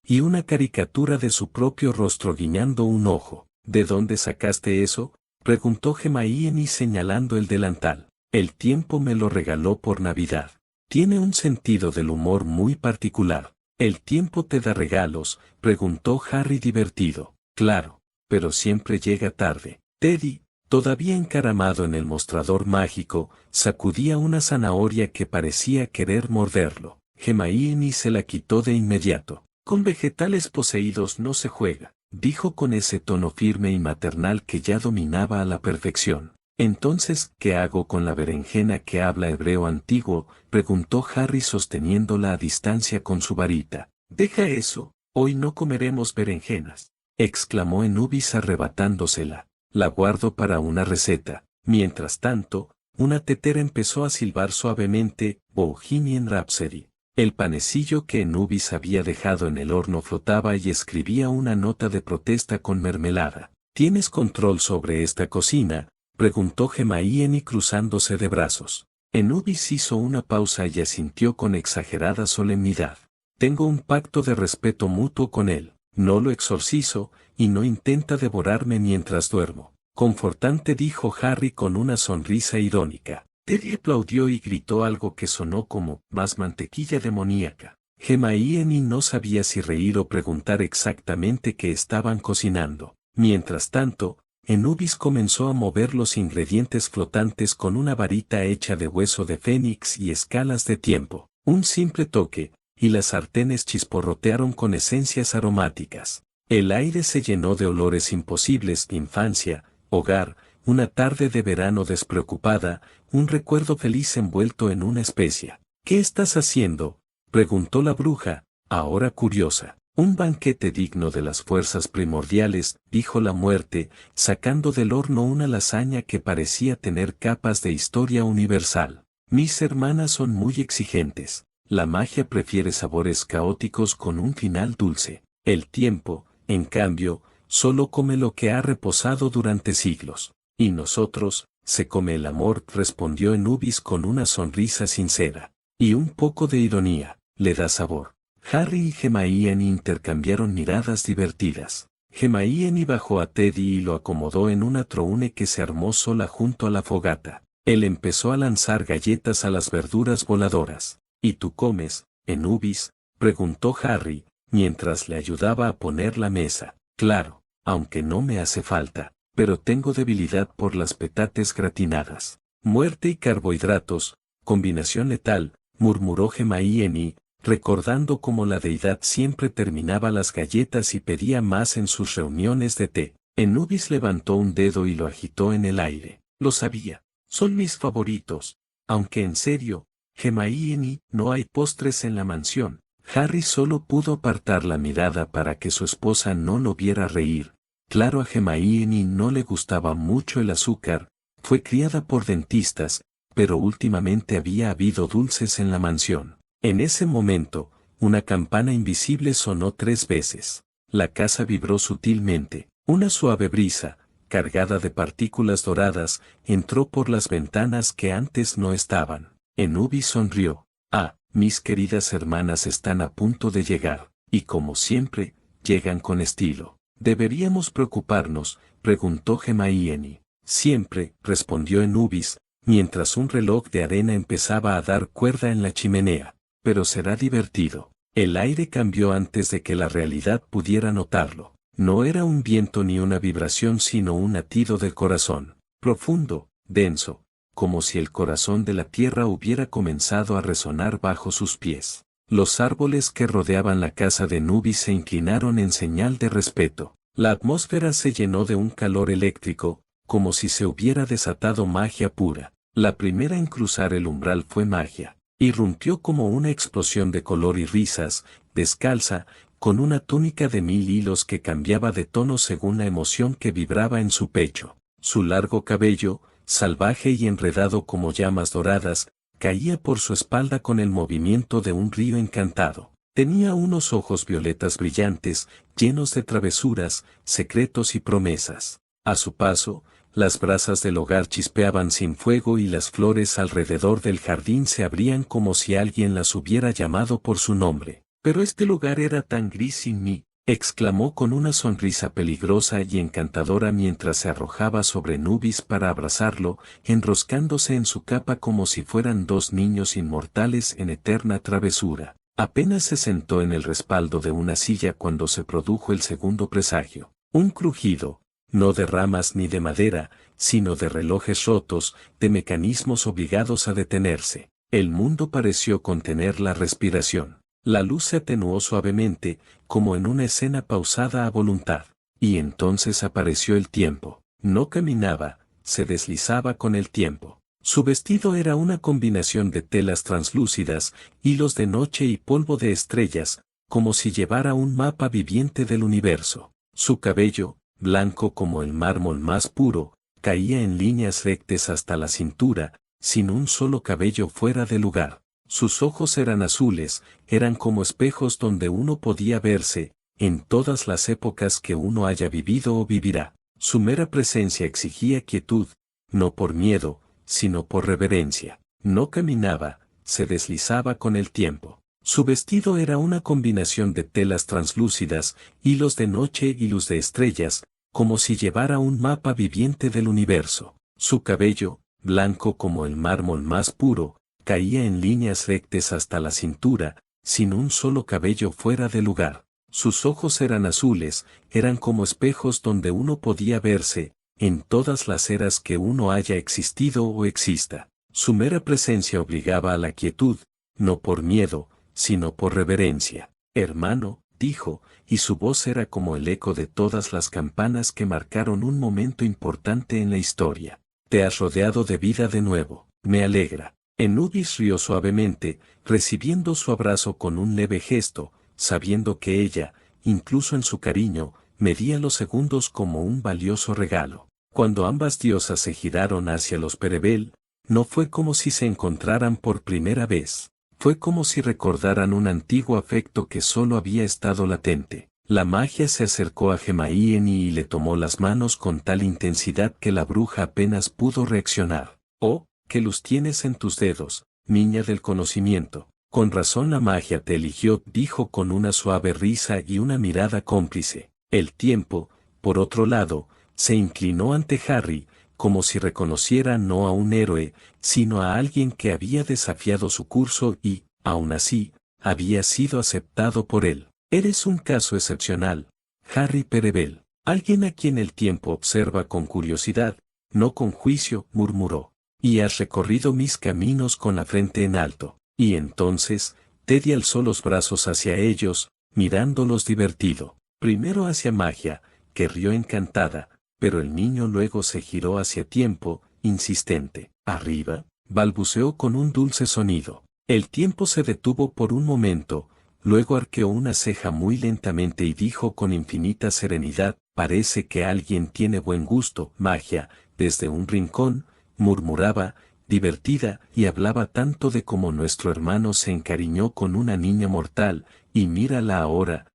y una caricatura de su propio rostro guiñando un ojo. ¿De dónde sacaste eso?, preguntó Hermione señalando el delantal. El tiempo me lo regaló por Navidad. Tiene un sentido del humor muy particular. ¿El tiempo te da regalos?, preguntó Harry divertido. Claro, pero siempre llega tarde. Teddy, todavía encaramado en el mostrador mágico, sacudía una zanahoria que parecía querer morderlo. Hermione se la quitó de inmediato. Con vegetales poseídos no se juega, dijo con ese tono firme y maternal que ya dominaba a la perfección. Entonces, ¿qué hago con la berenjena que habla hebreo antiguo?, preguntó Harry sosteniéndola a distancia con su varita. Deja eso, hoy no comeremos berenjenas, exclamó Anubis arrebatándosela. La guardo para una receta. Mientras tanto, una tetera empezó a silbar suavemente, Bohemian Rhapsody. El panecillo que Anubis había dejado en el horno flotaba y escribía una nota de protesta con mermelada. ¿Tienes control sobre esta cocina?, preguntó Hermione cruzándose de brazos. Anubis hizo una pausa y asintió con exagerada solemnidad. Tengo un pacto de respeto mutuo con él. No lo exorcizo, y no intenta devorarme mientras duermo. Confortante, dijo Harry con una sonrisa irónica. Teddy aplaudió y gritó algo que sonó como más mantequilla demoníaca. Hermione no sabía si reír o preguntar exactamente qué estaban cocinando. Mientras tanto, Anubis comenzó a mover los ingredientes flotantes con una varita hecha de hueso de fénix y escalas de tiempo. Un simple toque, y las sartenes chisporrotearon con esencias aromáticas. El aire se llenó de olores imposibles: infancia, hogar, una tarde de verano despreocupada, un recuerdo feliz envuelto en una especia. ¿Qué estás haciendo?, preguntó la bruja, ahora curiosa. Un banquete digno de las fuerzas primordiales, dijo la muerte, sacando del horno una lasaña que parecía tener capas de historia universal. Mis hermanas son muy exigentes. La magia prefiere sabores caóticos con un final dulce. El tiempo, en cambio, solo come lo que ha reposado durante siglos. Y nosotros, se come el amor, respondió Anubis con una sonrisa sincera. Y un poco de ironía, le da sabor. Harry y Hermione intercambiaron miradas divertidas. Hermione bajó a Teddy y lo acomodó en una troune que se armó sola junto a la fogata. Él empezó a lanzar galletas a las verduras voladoras. ¿Y tú comes, Anubis?, preguntó Harry, mientras le ayudaba a poner la mesa. Claro, aunque no me hace falta, pero tengo debilidad por las patatas gratinadas. Muerte y carbohidratos, combinación letal, murmuró Hermione, recordando cómo la deidad siempre terminaba las galletas y pedía más en sus reuniones de té. Anubis levantó un dedo y lo agitó en el aire. Lo sabía. Son mis favoritos. Aunque en serio, Hermione, no hay postres en la mansión. Harry solo pudo apartar la mirada para que su esposa no lo viera reír. Claro, a Hermione no le gustaba mucho el azúcar, fue criada por dentistas, pero últimamente había habido dulces en la mansión. En ese momento, una campana invisible sonó 3 veces. La casa vibró sutilmente. Una suave brisa, cargada de partículas doradas, entró por las ventanas que antes no estaban. Anubis sonrió. Ah, mis queridas hermanas están a punto de llegar, y como siempre, llegan con estilo. ¿Deberíamos preocuparnos?, preguntó Hermione. Siempre, respondió Anubis, mientras un reloj de arena empezaba a dar cuerda en la chimenea. Pero será divertido. El aire cambió antes de que la realidad pudiera notarlo. No era un viento ni una vibración, sino un latido del corazón. Profundo, denso, como si el corazón de la tierra hubiera comenzado a resonar bajo sus pies. Los árboles que rodeaban la casa de Anubis se inclinaron en señal de respeto. La atmósfera se llenó de un calor eléctrico, como si se hubiera desatado magia pura. La primera en cruzar el umbral fue magia. Irrumpió como una explosión de color y risas, descalza, con una túnica de 1000 hilos que cambiaba de tono según la emoción que vibraba en su pecho. Su largo cabello, salvaje y enredado como llamas doradas, caía por su espalda con el movimiento de un río encantado. Tenía unos ojos violetas brillantes, llenos de travesuras, secretos y promesas. A su paso, las brasas del hogar chispeaban sin fuego y las flores alrededor del jardín se abrían como si alguien las hubiera llamado por su nombre. Pero este lugar era tan gris sin mí, exclamó con una sonrisa peligrosa y encantadora mientras se arrojaba sobre Anubis para abrazarlo, enroscándose en su capa como si fueran 2 niños inmortales en eterna travesura. Apenas se sentó en el respaldo de una silla cuando se produjo el segundo presagio. Un crujido, no de ramas ni de madera, sino de relojes rotos, de mecanismos obligados a detenerse. El mundo pareció contener la respiración. La luz se atenuó suavemente, como en una escena pausada a voluntad. Y entonces apareció el tiempo. No caminaba, se deslizaba con el tiempo. Su vestido era una combinación de telas translúcidas, hilos de noche y polvo de estrellas, como si llevara un mapa viviente del universo. Su cabello, blanco como el mármol más puro, caía en líneas rectas hasta la cintura, sin un solo cabello fuera de lugar. Sus ojos eran azules, eran como espejos donde uno podía verse, en todas las épocas que uno haya vivido o vivirá. Su mera presencia exigía quietud, no por miedo, sino por reverencia. No caminaba, se deslizaba con el tiempo. Su vestido era una combinación de telas translúcidas, hilos de noche y luz de estrellas, como si llevara un mapa viviente del universo. Su cabello, blanco como el mármol más puro, caía en líneas rectas hasta la cintura, sin un solo cabello fuera de lugar. Sus ojos eran azules, eran como espejos donde uno podía verse, en todas las eras que uno haya existido o exista. Su mera presencia obligaba a la quietud, no por miedo, sino por reverencia. Hermano, dijo, y su voz era como el eco de todas las campanas que marcaron un momento importante en la historia. Te has rodeado de vida de nuevo, me alegra. Anubis rió suavemente, recibiendo su abrazo con un leve gesto, sabiendo que ella, incluso en su cariño, medía los segundos como un valioso regalo. Cuando ambas diosas se giraron hacia los Perebel, no fue como si se encontraran por primera vez. Fue como si recordaran un antiguo afecto que solo había estado latente. La magia se acercó a Hermione y le tomó las manos con tal intensidad que la bruja apenas pudo reaccionar. «Oh, qué luz tienes en tus dedos, niña del conocimiento. Con razón la magia te eligió», dijo con una suave risa y una mirada cómplice. El tiempo, por otro lado, se inclinó ante Harry, como si reconociera no a un héroe, sino a alguien que había desafiado su curso y, aun así, había sido aceptado por él. «Eres un caso excepcional, Harry Perebel, alguien a quien el tiempo observa con curiosidad, no con juicio», murmuró. «Y has recorrido mis caminos con la frente en alto». Y entonces, Teddy alzó los brazos hacia ellos, mirándolos divertido. Primero hacia Magia, que rió encantada, pero el niño luego se giró hacia Tiempo, insistente. «Arriba», balbuceó con un dulce sonido. El Tiempo se detuvo por un momento, luego arqueó una ceja muy lentamente y dijo con infinita serenidad: «Parece que alguien tiene buen gusto». Magia, desde un rincón, murmuraba, divertida, y hablaba tanto de cómo nuestro hermano se encariñó con una niña mortal, y mírala ahora,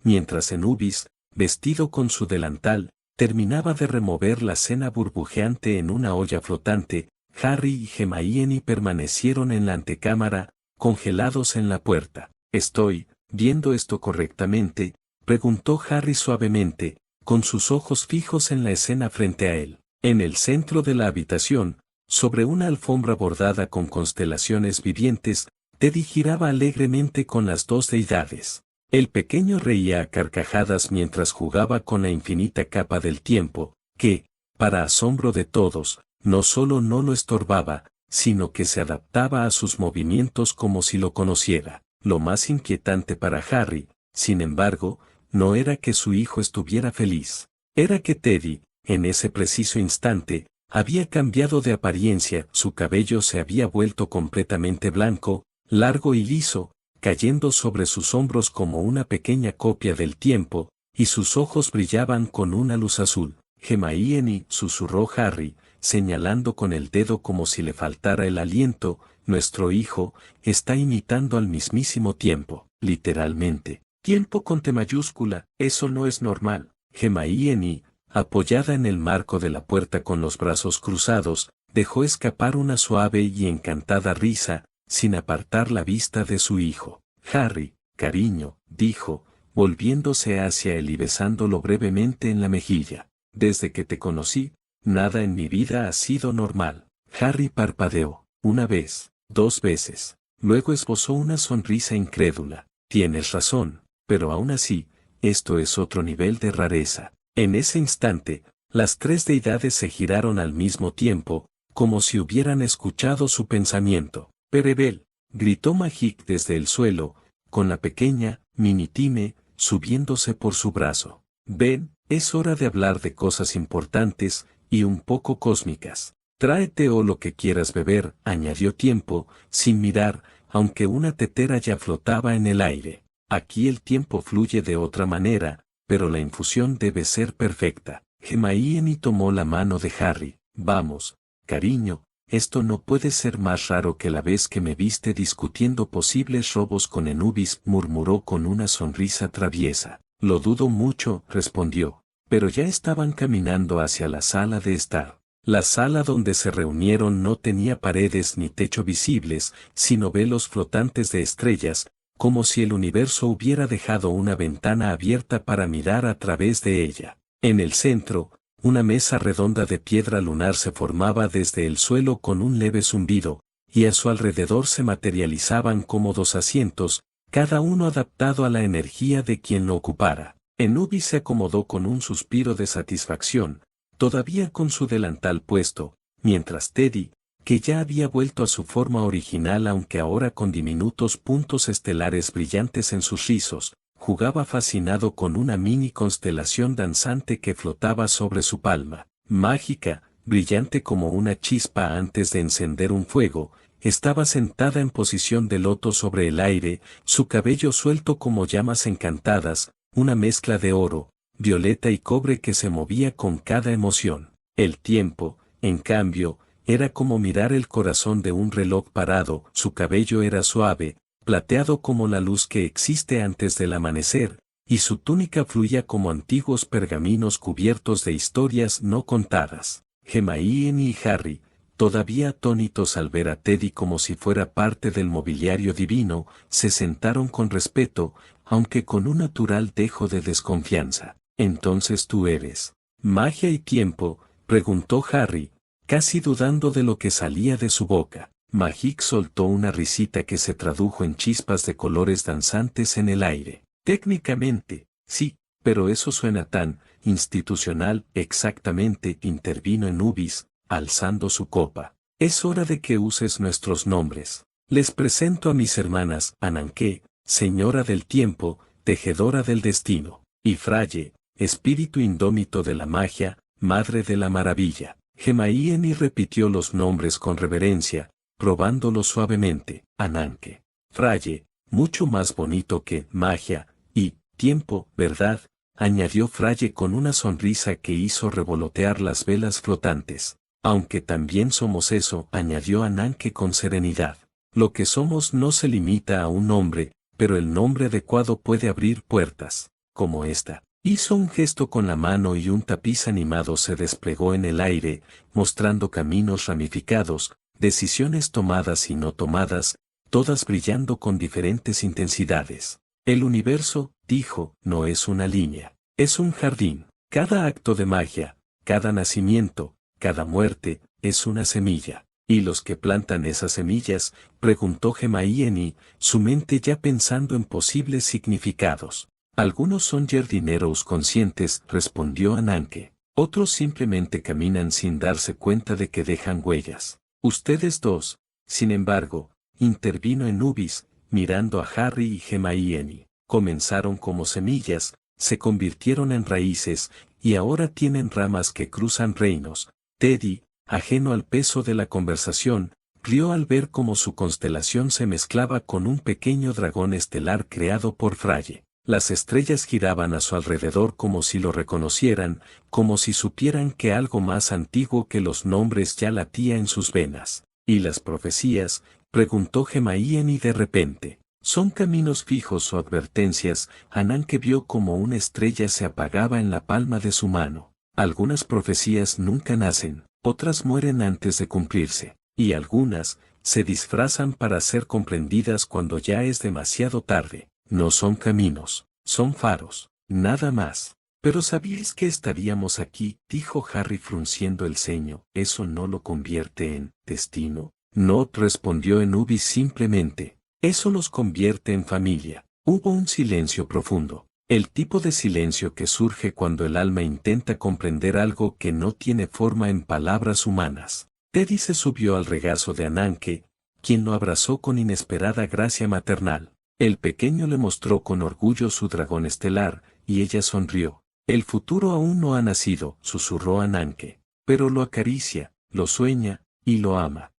mientras Anubis, vestido con su delantal, terminaba de remover la cena burbujeante en una olla flotante. Harry y Hermione permanecieron en la antecámara, congelados en la puerta. «¿Estoy viendo esto correctamente?», preguntó Harry suavemente, con sus ojos fijos en la escena frente a él. En el centro de la habitación, sobre una alfombra bordada con constelaciones vivientes, Teddy giraba alegremente con las dos deidades. El pequeño reía a carcajadas mientras jugaba con la infinita capa del tiempo, que, para asombro de todos, no solo no lo estorbaba, sino que se adaptaba a sus movimientos como si lo conociera. Lo más inquietante para Harry, sin embargo, no era que su hijo estuviera feliz. Era que Teddy, en ese preciso instante, había cambiado de apariencia. Su cabello se había vuelto completamente blanco, largo y liso, cayendo sobre sus hombros como una pequeña copia del tiempo, y sus ojos brillaban con una luz azul. «Hermione», susurró Harry, señalando con el dedo como si le faltara el aliento, «nuestro hijo está imitando al mismísimo tiempo, literalmente. Tiempo con T mayúscula, eso no es normal». Hermione, apoyada en el marco de la puerta con los brazos cruzados, dejó escapar una suave y encantada risa, sin apartar la vista de su hijo. «Harry, cariño», dijo, volviéndose hacia él y besándolo brevemente en la mejilla. «Desde que te conocí, nada en mi vida ha sido normal». Harry parpadeó, una vez, dos veces. Luego esbozó una sonrisa incrédula. «Tienes razón, pero aún así, esto es otro nivel de rareza». En ese instante, las tres deidades se giraron al mismo tiempo, como si hubieran escuchado su pensamiento. «Perebel», gritó Magic desde el suelo, con la pequeña, Minitime, subiéndose por su brazo. Ven, es hora de hablar de cosas importantes, y un poco cósmicas. Tráete o lo que quieras beber, añadió Tiempo, sin mirar, aunque una tetera ya flotaba en el aire. Aquí el tiempo fluye de otra manera, pero la infusión debe ser perfecta. Hermione tomó la mano de Harry. Vamos, cariño, esto no puede ser más raro que la vez que me viste discutiendo posibles robos con Anubis, murmuró con una sonrisa traviesa. Lo dudo mucho, respondió, pero ya estaban caminando hacia la sala de estar. La sala donde se reunieron no tenía paredes ni techo visibles, sino velos flotantes de estrellas, como si el universo hubiera dejado una ventana abierta para mirar a través de ella. En el centro, una mesa redonda de piedra lunar se formaba desde el suelo con un leve zumbido, y a su alrededor se materializaban cómodos asientos, cada uno adaptado a la energía de quien lo ocupara. Anubis se acomodó con un suspiro de satisfacción, todavía con su delantal puesto, mientras Teddy, que ya había vuelto a su forma original aunque ahora con diminutos puntos estelares brillantes en sus rizos, jugaba fascinado con una mini constelación danzante que flotaba sobre su palma. Mágica, brillante como una chispa antes de encender un fuego, estaba sentada en posición de loto sobre el aire, su cabello suelto como llamas encantadas, una mezcla de oro, violeta y cobre que se movía con cada emoción. El tiempo, en cambio, era como mirar el corazón de un reloj parado, su cabello era suave, plateado como la luz que existe antes del amanecer, y su túnica fluía como antiguos pergaminos cubiertos de historias no contadas. Hermione y Harry, todavía atónitos al ver a Teddy como si fuera parte del mobiliario divino, se sentaron con respeto, aunque con un natural dejo de desconfianza. «Entonces tú eres magia y tiempo», preguntó Harry, casi dudando de lo que salía de su boca. Magic soltó una risita que se tradujo en chispas de colores danzantes en el aire. «Técnicamente, sí, pero eso suena tan institucional». «Exactamente», intervino Anubis, alzando su copa. «Es hora de que uses nuestros nombres. Les presento a mis hermanas, Ananke, señora del tiempo, tejedora del destino, y Fraye, espíritu indómito de la magia, madre de la maravilla». Hermione repitió los nombres con reverencia, probándolos suavemente. Ananke, Fraye, mucho más bonito que magia, y tiempo, ¿verdad?, añadió Fraye con una sonrisa que hizo revolotear las velas flotantes. «Aunque también somos eso», añadió Ananke con serenidad. «Lo que somos no se limita a un nombre, pero el nombre adecuado puede abrir puertas, como esta». Hizo un gesto con la mano y un tapiz animado se desplegó en el aire, mostrando caminos ramificados, decisiones tomadas y no tomadas, todas brillando con diferentes intensidades. «El universo», dijo, «no es una línea, es un jardín. Cada acto de magia, cada nacimiento, cada muerte, es una semilla. ¿Y los que plantan esas semillas?», preguntó Hermione, su mente ya pensando en posibles significados. «Algunos son jardineros conscientes», respondió Ananke. «Otros simplemente caminan sin darse cuenta de que dejan huellas. Ustedes dos, sin embargo», intervino Anubis, mirando a Harry y Hermione, «comenzaron como semillas, se convirtieron en raíces, y ahora tienen ramas que cruzan reinos». Teddy, ajeno al peso de la conversación, rió al ver cómo su constelación se mezclaba con un pequeño dragón estelar creado por Fraye. Las estrellas giraban a su alrededor como si lo reconocieran, como si supieran que algo más antiguo que los nombres ya latía en sus venas. «¿Y las profecías?», preguntó Hermione de repente. «¿Son caminos fijos o advertencias?». Ananke vio como una estrella se apagaba en la palma de su mano. «Algunas profecías nunca nacen, otras mueren antes de cumplirse, y algunas se disfrazan para ser comprendidas cuando ya es demasiado tarde. No son caminos, son faros, nada más». «Pero ¿sabíais que estaríamos aquí?», dijo Harry frunciendo el ceño. «¿Eso no lo convierte en destino?». «No», respondió Anubis simplemente. «Eso los convierte en familia». Hubo un silencio profundo. El tipo de silencio que surge cuando el alma intenta comprender algo que no tiene forma en palabras humanas. Teddy se subió al regazo de Ananke, quien lo abrazó con inesperada gracia maternal. El pequeño le mostró con orgullo su dragón estelar, y ella sonrió. El futuro aún no ha nacido, susurró Ananke. Pero lo acaricia, lo sueña, y lo ama.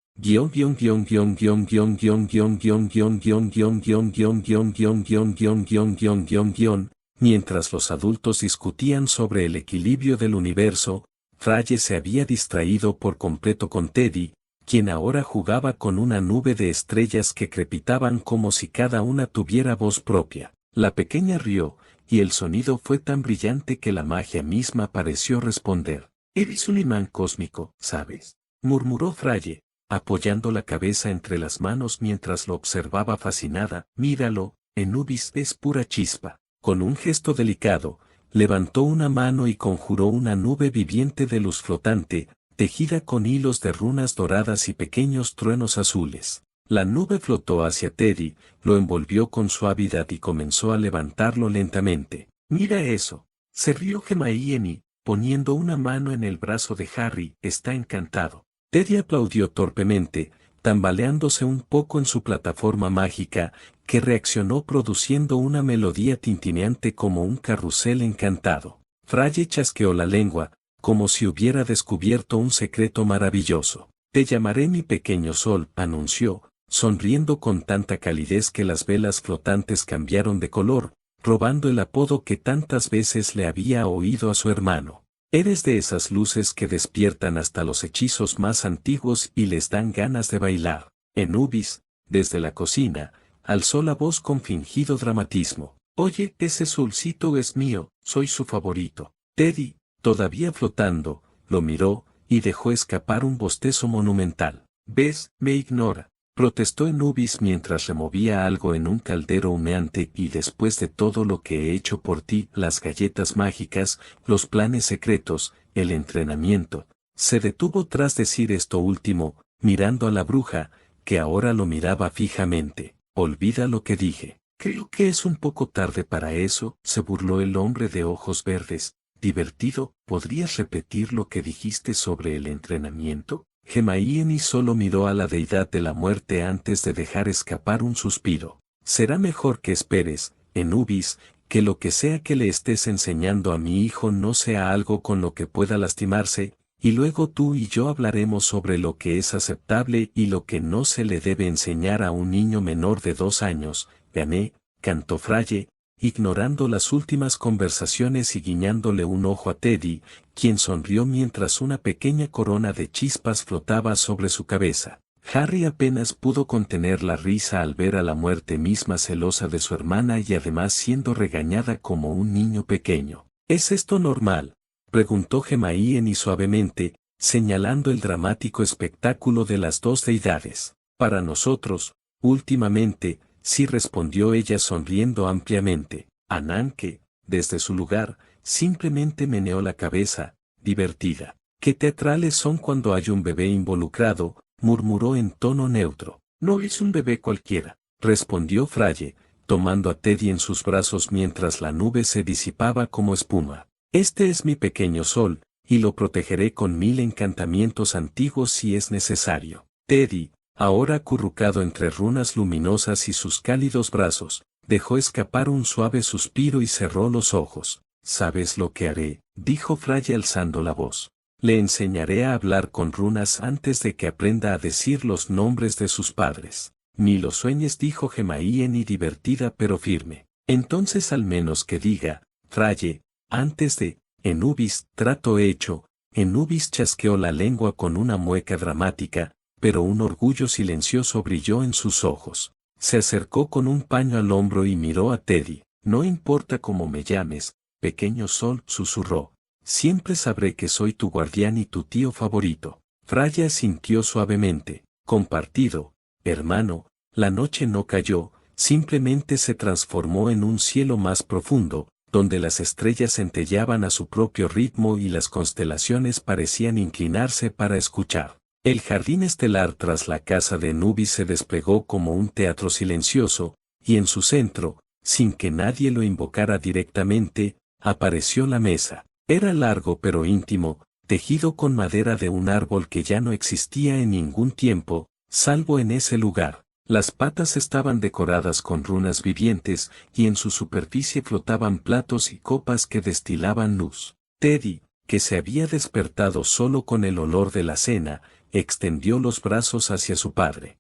Mientras los adultos discutían sobre el equilibrio del universo, Fraye se había distraído por completo con Teddy, quien ahora jugaba con una nube de estrellas que crepitaban como si cada una tuviera voz propia. La pequeña rió, y el sonido fue tan brillante que la magia misma pareció responder. Eres un imán cósmico, ¿sabes? Murmuró Fraye, apoyando la cabeza entre las manos mientras lo observaba fascinada. Míralo, Anubis es pura chispa. Con un gesto delicado, levantó una mano y conjuró una nube viviente de luz flotante, tejida con hilos de runas doradas y pequeños truenos azules. La nube flotó hacia Teddy, lo envolvió con suavidad y comenzó a levantarlo lentamente. Mira eso, se rió Hermione, poniendo una mano en el brazo de Harry. Está encantado. Teddy aplaudió torpemente, tambaleándose un poco en su plataforma mágica, que reaccionó produciendo una melodía tintineante como un carrusel encantado. Fraye chasqueó la lengua, como si hubiera descubierto un secreto maravilloso. Te llamaré mi pequeño sol, anunció, sonriendo con tanta calidez que las velas flotantes cambiaron de color, robando el apodo que tantas veces le había oído a su hermano. Eres de esas luces que despiertan hasta los hechizos más antiguos y les dan ganas de bailar. Anubis, desde la cocina, alzó la voz con fingido dramatismo. Oye, ese solcito es mío, soy su favorito. Teddy, todavía flotando, lo miró, y dejó escapar un bostezo monumental. ¿Ves? Me ignora, protestó Anubis mientras removía algo en un caldero humeante. Y después de todo lo que he hecho por ti, las galletas mágicas, los planes secretos, el entrenamiento. Se detuvo tras decir esto último, mirando a la bruja, que ahora lo miraba fijamente. Olvida lo que dije. Creo que es un poco tarde para eso, se burló el hombre de ojos verdes. Divertido, ¿podrías repetir lo que dijiste sobre el entrenamiento? Hermione solo miró a la deidad de la muerte antes de dejar escapar un suspiro. Será mejor que esperes, Anubis, que lo que sea que le estés enseñando a mi hijo no sea algo con lo que pueda lastimarse, y luego tú y yo hablaremos sobre lo que es aceptable y lo que no se le debe enseñar a un niño menor de 2 años. Gané, cantó Fraye, ignorando las últimas conversaciones y guiñándole un ojo a Teddy, quien sonrió mientras una pequeña corona de chispas flotaba sobre su cabeza. Harry apenas pudo contener la risa al ver a la muerte misma celosa de su hermana y además siendo regañada como un niño pequeño. ¿Es esto normal?, preguntó Hermione suavemente, señalando el dramático espectáculo de las dos deidades. Para nosotros, últimamente, sí, respondió ella sonriendo ampliamente. Ananke, desde su lugar, simplemente meneó la cabeza, divertida. Qué teatrales son cuando hay un bebé involucrado, murmuró en tono neutro. No es un bebé cualquiera, respondió Fraye, tomando a Teddy en sus brazos mientras la nube se disipaba como espuma. Este es mi pequeño sol, y lo protegeré con 1000 encantamientos antiguos si es necesario. Teddy, ahora acurrucado entre runas luminosas y sus cálidos brazos, dejó escapar un suave suspiro y cerró los ojos. ¿Sabes lo que haré?, dijo Fraye alzando la voz. Le enseñaré a hablar con runas antes de que aprenda a decir los nombres de sus padres. Ni lo sueñes, dijo Hermione divertida pero firme. Entonces al menos que diga, Fraye, antes de, Anubis, trato hecho. Anubis chasqueó la lengua con una mueca dramática, pero un orgullo silencioso brilló en sus ojos. Se acercó con un paño al hombro y miró a Teddy. No importa cómo me llames, pequeño sol, susurró. Siempre sabré que soy tu guardián y tu tío favorito. Fraye asintió suavemente. Compartido, hermano. La noche no cayó, simplemente se transformó en un cielo más profundo, donde las estrellas centelleaban a su propio ritmo y las constelaciones parecían inclinarse para escuchar. El jardín estelar tras la casa de Anubis se desplegó como un teatro silencioso, y en su centro, sin que nadie lo invocara directamente, apareció la mesa. Era largo pero íntimo, tejido con madera de un árbol que ya no existía en ningún tiempo, salvo en ese lugar. Las patas estaban decoradas con runas vivientes y en su superficie flotaban platos y copas que destilaban luz. Teddy, que se había despertado solo con el olor de la cena, extendió los brazos hacia su padre.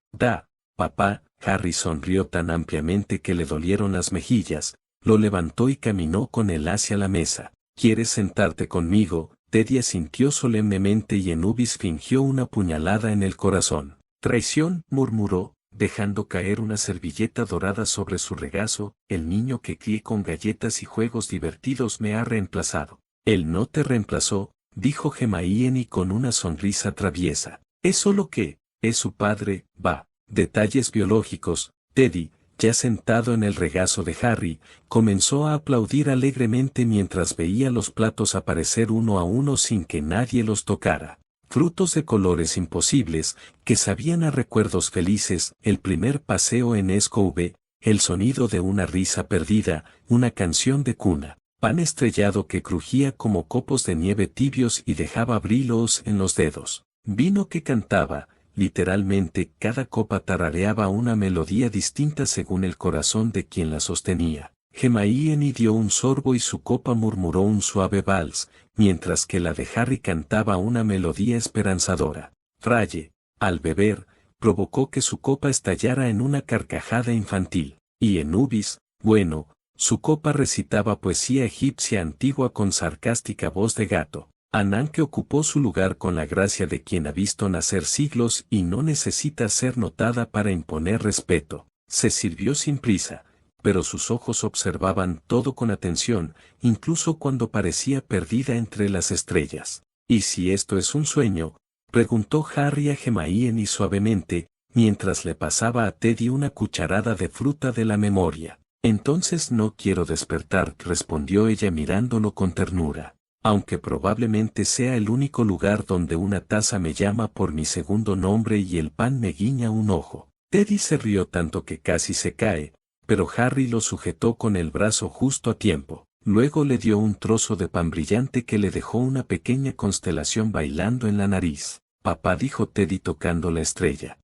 Papá. Harry sonrió tan ampliamente que le dolieron las mejillas, lo levantó y caminó con él hacia la mesa. ¿Quieres sentarte conmigo? Teddy asintió solemnemente y Anubis fingió una puñalada en el corazón. Traición, murmuró, dejando caer una servilleta dorada sobre su regazo, el niño que crié con galletas y juegos divertidos me ha reemplazado. Él no te reemplazó, dijo Hermione con una sonrisa traviesa. Es solo que, es su padre, va. Detalles biológicos. Teddy, ya sentado en el regazo de Harry, comenzó a aplaudir alegremente mientras veía los platos aparecer uno a uno sin que nadie los tocara. Frutos de colores imposibles, que sabían a recuerdos felices, el primer paseo en Scooby, el sonido de una risa perdida, una canción de cuna, pan estrellado que crujía como copos de nieve tibios y dejaba brillos en los dedos, vino que cantaba. Literalmente, cada copa tarareaba una melodía distinta según el corazón de quien la sostenía. Hermione dio un sorbo y su copa murmuró un suave vals, mientras que la de Harry cantaba una melodía esperanzadora. Fraye, al beber, provocó que su copa estallara en una carcajada infantil. Y Anubis, bueno, su copa recitaba poesía egipcia antigua con sarcástica voz de gato. Ananke ocupó su lugar con la gracia de quien ha visto nacer siglos y no necesita ser notada para imponer respeto. Se sirvió sin prisa, pero sus ojos observaban todo con atención, incluso cuando parecía perdida entre las estrellas. ¿Y si esto es un sueño?, preguntó Harry a Hermione suavemente, mientras le pasaba a Teddy una cucharada de fruta de la memoria. Entonces no quiero despertar, respondió ella mirándolo con ternura. Aunque probablemente sea el único lugar donde una taza me llama por mi segundo nombre y el pan me guiña un ojo. Teddy se rió tanto que casi se cae, pero Harry lo sujetó con el brazo justo a tiempo. Luego le dio un trozo de pan brillante que le dejó una pequeña constelación bailando en la nariz. Papá, dijo Teddy tocando la estrella.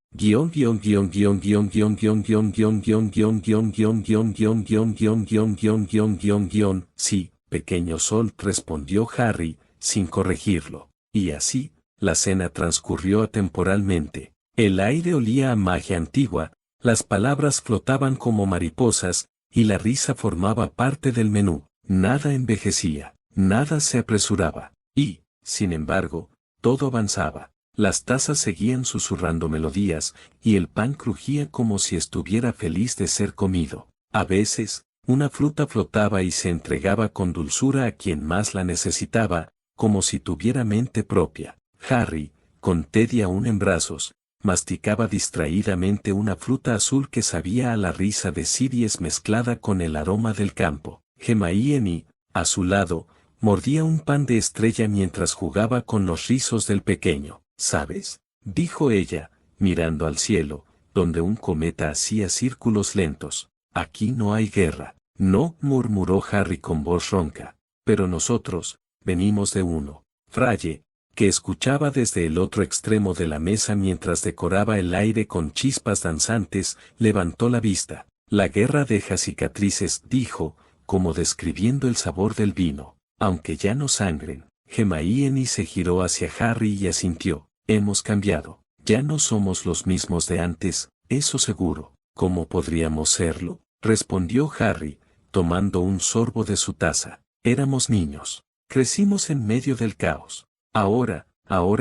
Sí, pequeño sol, respondió Harry, sin corregirlo. Y así, la cena transcurrió atemporalmente. El aire olía a magia antigua, las palabras flotaban como mariposas, y la risa formaba parte del menú. Nada envejecía, nada se apresuraba. Y, sin embargo, todo avanzaba. Las tazas seguían susurrando melodías, y el pan crujía como si estuviera feliz de ser comido. A veces, una fruta flotaba y se entregaba con dulzura a quien más la necesitaba, como si tuviera mente propia. Harry, con Teddy aún en brazos, masticaba distraídamente una fruta azul que sabía a la risa de Sirius mezclada con el aroma del campo. Hermione, a su lado, mordía un pan de estrella mientras jugaba con los rizos del pequeño. ¿Sabes?, dijo ella, mirando al cielo, donde un cometa hacía círculos lentos. Aquí no hay guerra. No, murmuró Harry con voz ronca. Pero nosotros, venimos de uno. Fraye, que escuchaba desde el otro extremo de la mesa mientras decoraba el aire con chispas danzantes, levantó la vista. La guerra deja cicatrices, dijo, como describiendo el sabor del vino, aunque ya no sangren. Hermione se giró hacia Harry y asintió. Hemos cambiado. Ya no somos los mismos de antes, eso seguro. ¿Cómo podríamos serlo?, respondió Harry, tomando un sorbo de su taza. Éramos niños. Crecimos en medio del caos. Ahora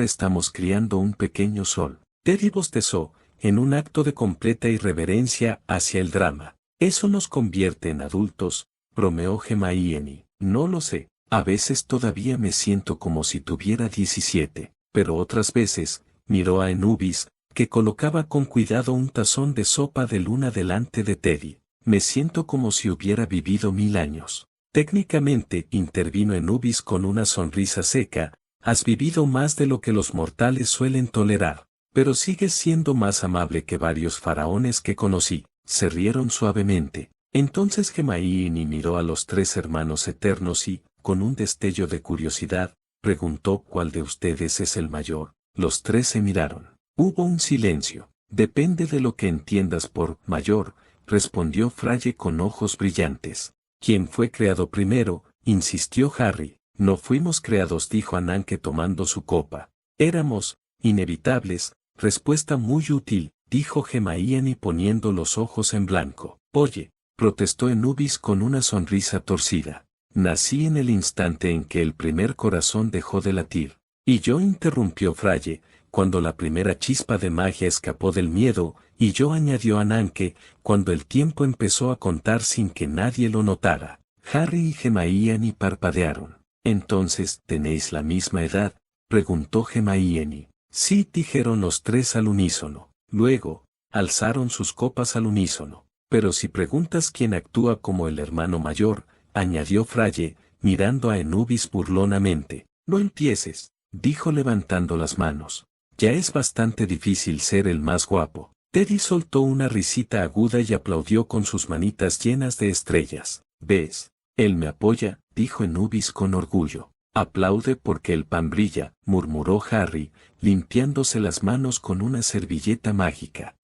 estamos criando un pequeño sol. Teddy bostezó, en un acto de completa irreverencia hacia el drama. Eso nos convierte en adultos, bromeó Hermione. No lo sé. A veces todavía me siento como si tuviera 17, pero otras veces, miró a Anubis, que colocaba con cuidado un tazón de sopa de luna delante de Teddy. Me siento como si hubiera vivido 1000 años. Técnicamente, intervino Anubis con una sonrisa seca, has vivido más de lo que los mortales suelen tolerar, pero sigues siendo más amable que varios faraones que conocí. Se rieron suavemente. Entonces Hermione miró a los 3 hermanos eternos y, con un destello de curiosidad, preguntó ¿cuál de ustedes es el mayor? Los 3 se miraron. Hubo un silencio. Depende de lo que entiendas por mayor, respondió Fraye con ojos brillantes. ¿Quién fue creado primero? Insistió Harry. No fuimos creados, dijo Ananke tomando su copa. Éramos, inevitables. Respuesta muy útil, dijo Hermione poniendo los ojos en blanco. Oye, protestó Anubis con una sonrisa torcida. Nací en el instante en que el primer corazón dejó de latir. Y yo, interrumpió Fraye, cuando la primera chispa de magia escapó del miedo, y yo, añadió Ananke, cuando el tiempo empezó a contar sin que nadie lo notara. Harry y Hermione parpadearon. Entonces, ¿tenéis la misma edad?, preguntó Hermione. Sí, dijeron los tres al unísono. Luego, alzaron sus copas al unísono. Pero si preguntas quién actúa como el hermano mayor, añadió Fraye, mirando a Anubis burlonamente. No empieces, dijo levantando las manos. Ya es bastante difícil ser el más guapo. Teddy soltó una risita aguda y aplaudió con sus manitas llenas de estrellas. ¿Ves? Él me apoya, dijo Anubis con orgullo. Aplaude porque el pan brilla, murmuró Harry, limpiándose las manos con una servilleta mágica.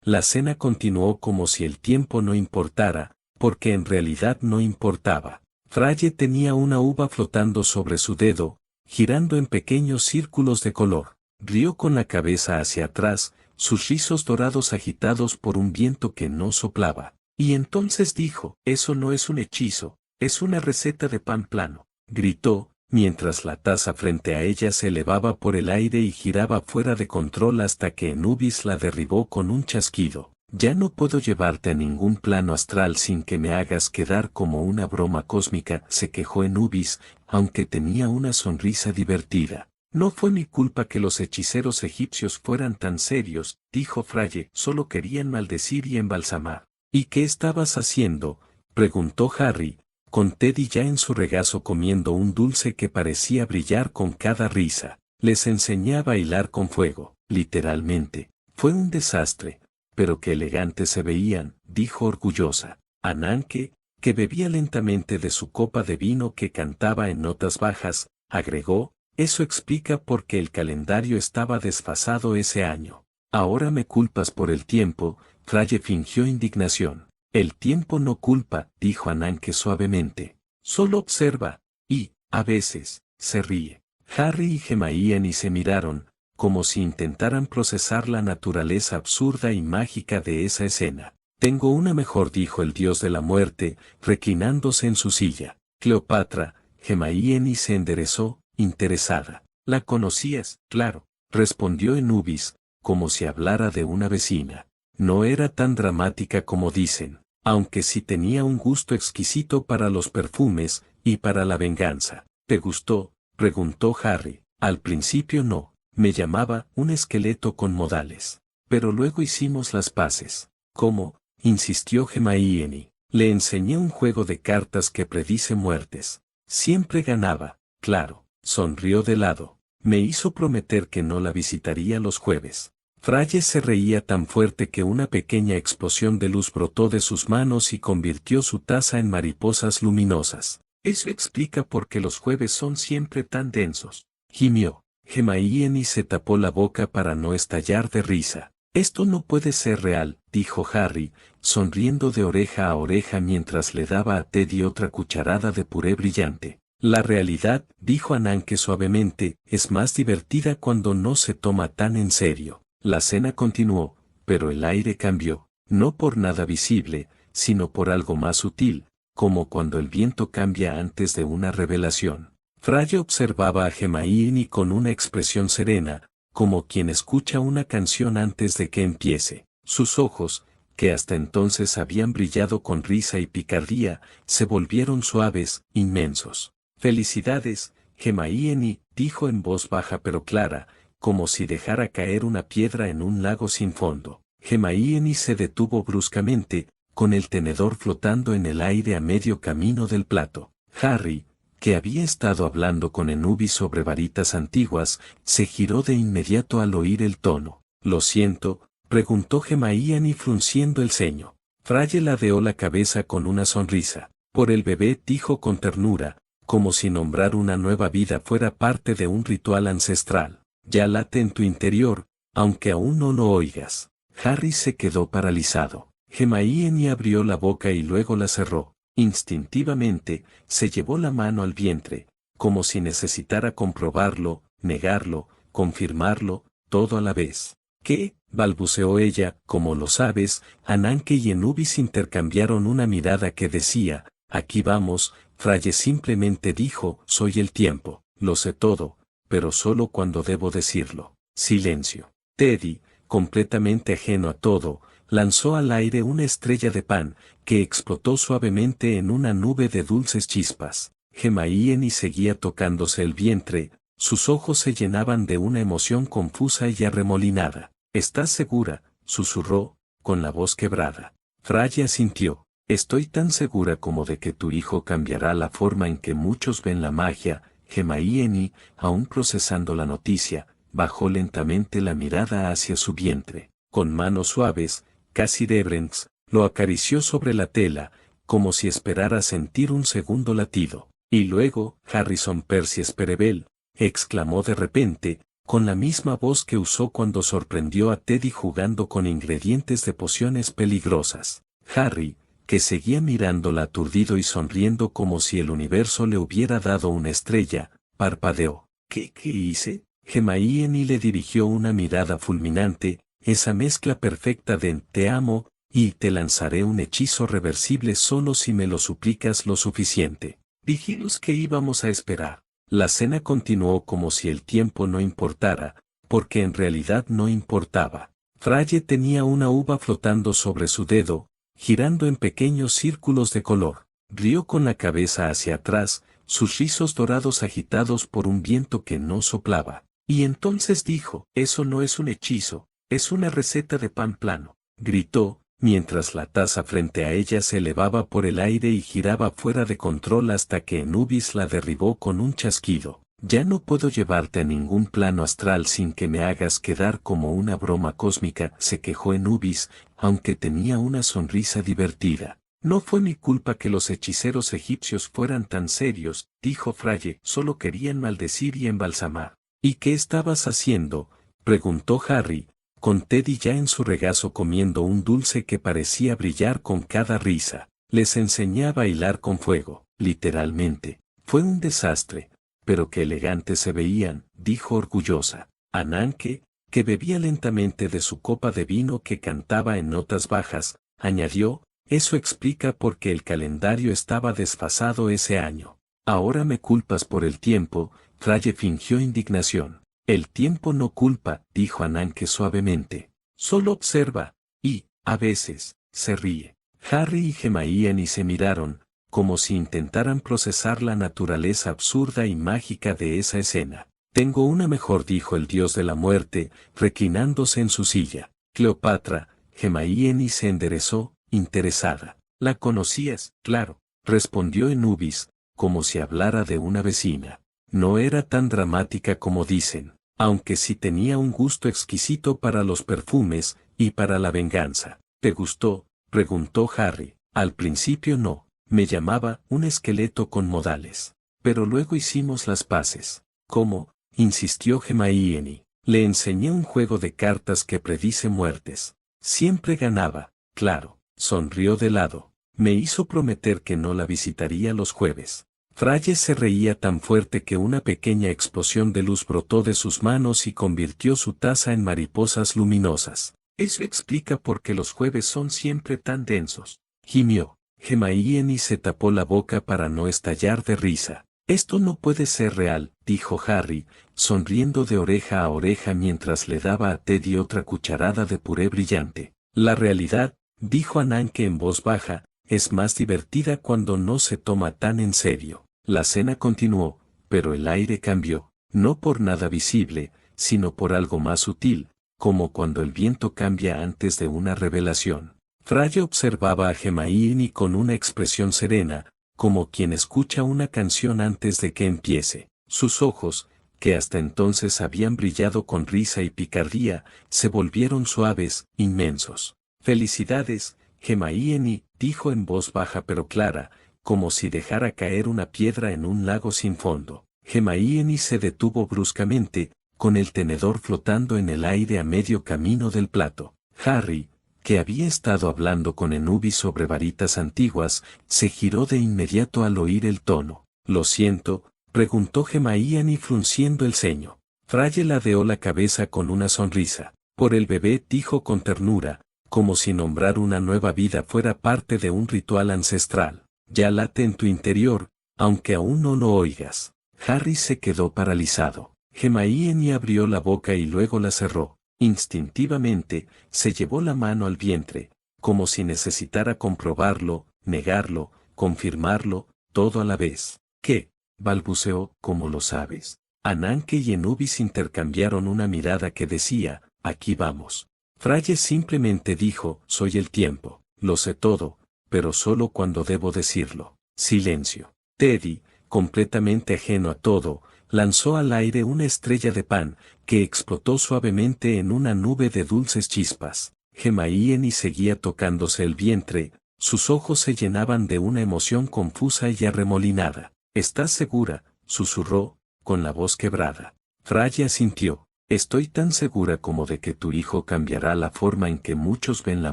La cena continuó como si el tiempo no importara, porque en realidad no importaba. Fraye tenía una uva flotando sobre su dedo, girando en pequeños círculos de color. Rió con la cabeza hacia atrás, sus rizos dorados agitados por un viento que no soplaba. Y entonces dijo, eso no es un hechizo, es una receta de pan plano. Gritó, mientras la taza frente a ella se elevaba por el aire y giraba fuera de control hasta que Anubis la derribó con un chasquido. Ya no puedo llevarte a ningún plano astral sin que me hagas quedar como una broma cósmica, se quejó Anubis, aunque tenía una sonrisa divertida. No fue mi culpa que los hechiceros egipcios fueran tan serios, dijo Fraye, solo querían maldecir y embalsamar. ¿Y qué estabas haciendo?, preguntó Harry, con Teddy ya en su regazo comiendo un dulce que parecía brillar con cada risa. Les enseñé a bailar con fuego, literalmente. Fue un desastre, pero qué elegantes se veían, dijo orgullosa. Ananke, que bebía lentamente de su copa de vino que cantaba en notas bajas, agregó, eso explica por qué el calendario estaba desfasado ese año. Ahora me culpas por el tiempo, Fraye fingió indignación. El tiempo no culpa, dijo Ananke suavemente. Solo observa, y, a veces, se ríe. Harry y Hermione se miraron, como si intentaran procesar la naturaleza absurda y mágica de esa escena. Tengo una mejor, dijo el dios de la muerte, reclinándose en su silla. Cleopatra. Hermione se enderezó, interesada. ¿La conocías? Claro, respondió Anubis, como si hablara de una vecina. No era tan dramática como dicen, aunque sí tenía un gusto exquisito para los perfumes, y para la venganza. ¿Te gustó?, preguntó Harry. Al principio no, me llamaba un esqueleto con modales. Pero luego hicimos las paces. ¿Cómo?, insistió Hermione. Le enseñé un juego de cartas que predice muertes. Siempre ganaba, claro, sonrió de lado. Me hizo prometer que no la visitaría los jueves. Fraye se reía tan fuerte que una pequeña explosión de luz brotó de sus manos y convirtió su taza en mariposas luminosas. Eso explica por qué los jueves son siempre tan densos, gimió. Hermione se tapó la boca para no estallar de risa. Esto no puede ser real, dijo Harry, sonriendo de oreja a oreja mientras le daba a Teddy otra cucharada de puré brillante. La realidad, dijo Ananke suavemente, es más divertida cuando no se toma tan en serio. La cena continuó, pero el aire cambió, no por nada visible, sino por algo más sutil, como cuando el viento cambia antes de una revelación. Fraye observaba a Hermione con una expresión serena, como quien escucha una canción antes de que empiece. Sus ojos, que hasta entonces habían brillado con risa y picardía, se volvieron suaves, inmensos. Felicidades, Hermione, dijo en voz baja pero clara, como si dejara caer una piedra en un lago sin fondo. Hermione se detuvo bruscamente, con el tenedor flotando en el aire a medio camino del plato. Harry, que había estado hablando con Anubis sobre varitas antiguas, se giró de inmediato al oír el tono. «¿Lo siento?», preguntó Hermione frunciendo el ceño. Fraye ladeó la cabeza con una sonrisa. «Por el bebé», dijo con ternura, como si nombrar una nueva vida fuera parte de un ritual ancestral. Ya late en tu interior, aunque aún no lo oigas. Harry se quedó paralizado. Hermione abrió la boca y luego la cerró. Instintivamente, se llevó la mano al vientre, como si necesitara comprobarlo, negarlo, confirmarlo, todo a la vez. ¿Qué? Balbuceó ella. Como lo sabes, Ananke y Anubis intercambiaron una mirada que decía, aquí vamos. Fraye simplemente dijo, soy el tiempo, lo sé todo, pero solo cuando debo decirlo. Silencio. Teddy, completamente ajeno a todo, lanzó al aire una estrella de pan, que explotó suavemente en una nube de dulces chispas. Hermione seguía tocándose el vientre, sus ojos se llenaban de una emoción confusa y arremolinada. ¿Estás segura?, susurró, con la voz quebrada. Fraye asintió. Estoy tan segura como de que tu hijo cambiará la forma en que muchos ven la magia. Hermione, aún procesando la noticia, bajó lentamente la mirada hacia su vientre. Con manos suaves, casi reverentes, lo acarició sobre la tela, como si esperara sentir un segundo latido. Y luego, Harrison Percy Spereville, exclamó de repente, con la misma voz que usó cuando sorprendió a Teddy jugando con ingredientes de pociones peligrosas. Harry, que seguía mirándola aturdido y sonriendo como si el universo le hubiera dado una estrella, parpadeó. ¿Qué hice? Hermione le dirigió una mirada fulminante, esa mezcla perfecta de te amo, y te lanzaré un hechizo reversible solo si me lo suplicas lo suficiente. Dijimos que íbamos a esperar. La cena continuó como si el tiempo no importara, porque en realidad no importaba. Fraye tenía una uva flotando sobre su dedo, girando en pequeños círculos de color. Rió con la cabeza hacia atrás, sus rizos dorados agitados por un viento que no soplaba. Y entonces dijo, eso no es un hechizo, es una receta de pan plano. Gritó, mientras la taza frente a ella se elevaba por el aire y giraba fuera de control hasta que Anubis la derribó con un chasquido. Ya no puedo llevarte a ningún plano astral sin que me hagas quedar como una broma cósmica, se quejó Anubis, aunque tenía una sonrisa divertida. No fue mi culpa que los hechiceros egipcios fueran tan serios, dijo Fraye, solo querían maldecir y embalsamar. ¿Y qué estabas haciendo?, preguntó Harry, con Teddy ya en su regazo comiendo un dulce que parecía brillar con cada risa. Les enseñé a bailar con fuego, literalmente. Fue un desastre, pero qué elegantes se veían, dijo orgullosa. Ananke, que bebía lentamente de su copa de vino que cantaba en notas bajas, añadió, eso explica por qué el calendario estaba desfasado ese año. Ahora me culpas por el tiempo. Fraye fingió indignación. El tiempo no culpa, dijo Ananke suavemente. Solo observa, y, a veces, se ríe. Harry y Hermione se miraron, como si intentaran procesar la naturaleza absurda y mágica de esa escena. Tengo una mejor, dijo el dios de la muerte, reclinándose en su silla. Cleopatra. Hermione se enderezó, interesada. ¿La conocías? Claro, respondió Anubis, como si hablara de una vecina. No era tan dramática como dicen, aunque sí tenía un gusto exquisito para los perfumes y para la venganza. ¿Te gustó?, preguntó Harry. Al principio no, me llamaba un esqueleto con modales. Pero luego hicimos las paces. ¿Cómo?, insistió Hermione. Le enseñé un juego de cartas que predice muertes. Siempre ganaba, claro, sonrió de lado. Me hizo prometer que no la visitaría los jueves. Fraye se reía tan fuerte que una pequeña explosión de luz brotó de sus manos y convirtió su taza en mariposas luminosas. Eso explica por qué los jueves son siempre tan densos. Gimió. Hermione se tapó la boca para no estallar de risa. Esto no puede ser real, dijo Harry, sonriendo de oreja a oreja mientras le daba a Teddy otra cucharada de puré brillante. La realidad, dijo Ananke en voz baja, es más divertida cuando no se toma tan en serio. La cena continuó, pero el aire cambió, no por nada visible, sino por algo más sutil, como cuando el viento cambia antes de una revelación. Fraye observaba a Hermione con una expresión serena, como quien escucha una canción antes de que empiece. Sus ojos, que hasta entonces habían brillado con risa y picardía, se volvieron suaves, inmensos. Felicidades, Hermione, dijo en voz baja pero clara, como si dejara caer una piedra en un lago sin fondo. Hermione se detuvo bruscamente, con el tenedor flotando en el aire a medio camino del plato. Harry, que había estado hablando con Enubis sobre varitas antiguas, se giró de inmediato al oír el tono. «¿Lo siento?», preguntó Hermione frunciendo el ceño. Fraye ladeó la cabeza con una sonrisa. «Por el bebé», dijo con ternura, como si nombrar una nueva vida fuera parte de un ritual ancestral. «Ya late en tu interior, aunque aún no lo oigas». Harry se quedó paralizado. Hermione abrió la boca y luego la cerró. Instintivamente, se llevó la mano al vientre, como si necesitara comprobarlo, negarlo, confirmarlo, todo a la vez. «¿Qué?», balbuceó. «¿Cómo lo sabes?». Ananke y Enubis intercambiaron una mirada que decía, «Aquí vamos». Fraye simplemente dijo, «Soy el tiempo, lo sé todo, pero solo cuando debo decirlo». Silencio. Teddy, completamente ajeno a todo, lanzó al aire una estrella de pan, que explotó suavemente en una nube de dulces chispas. Hermione seguía tocándose el vientre, sus ojos se llenaban de una emoción confusa y arremolinada. «¿Estás segura?», susurró, con la voz quebrada. Fraye asintió. «Estoy tan segura como de que tu hijo cambiará la forma en que muchos ven la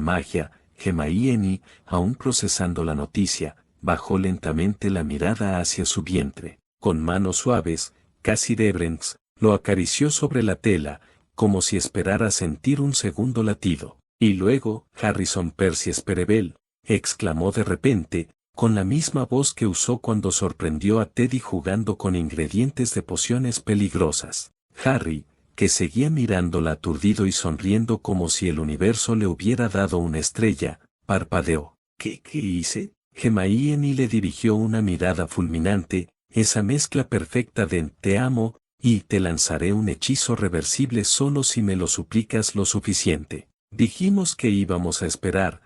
magia». Hermione, aún procesando la noticia, bajó lentamente la mirada hacia su vientre. Con manos suaves, casi reverentes, lo acarició sobre la tela, como si esperara sentir un segundo latido. Y luego, «Harrison Percy Spereville», exclamó de repente, con la misma voz que usó cuando sorprendió a Teddy jugando con ingredientes de pociones peligrosas. Harry, que seguía mirándola aturdido y sonriendo como si el universo le hubiera dado una estrella, parpadeó. ¿Qué hice?». Hermione le dirigió una mirada fulminante, esa mezcla perfecta de «te amo» y «te lanzaré un hechizo reversible solo si me lo suplicas lo suficiente». Dijimos que íbamos a esperar.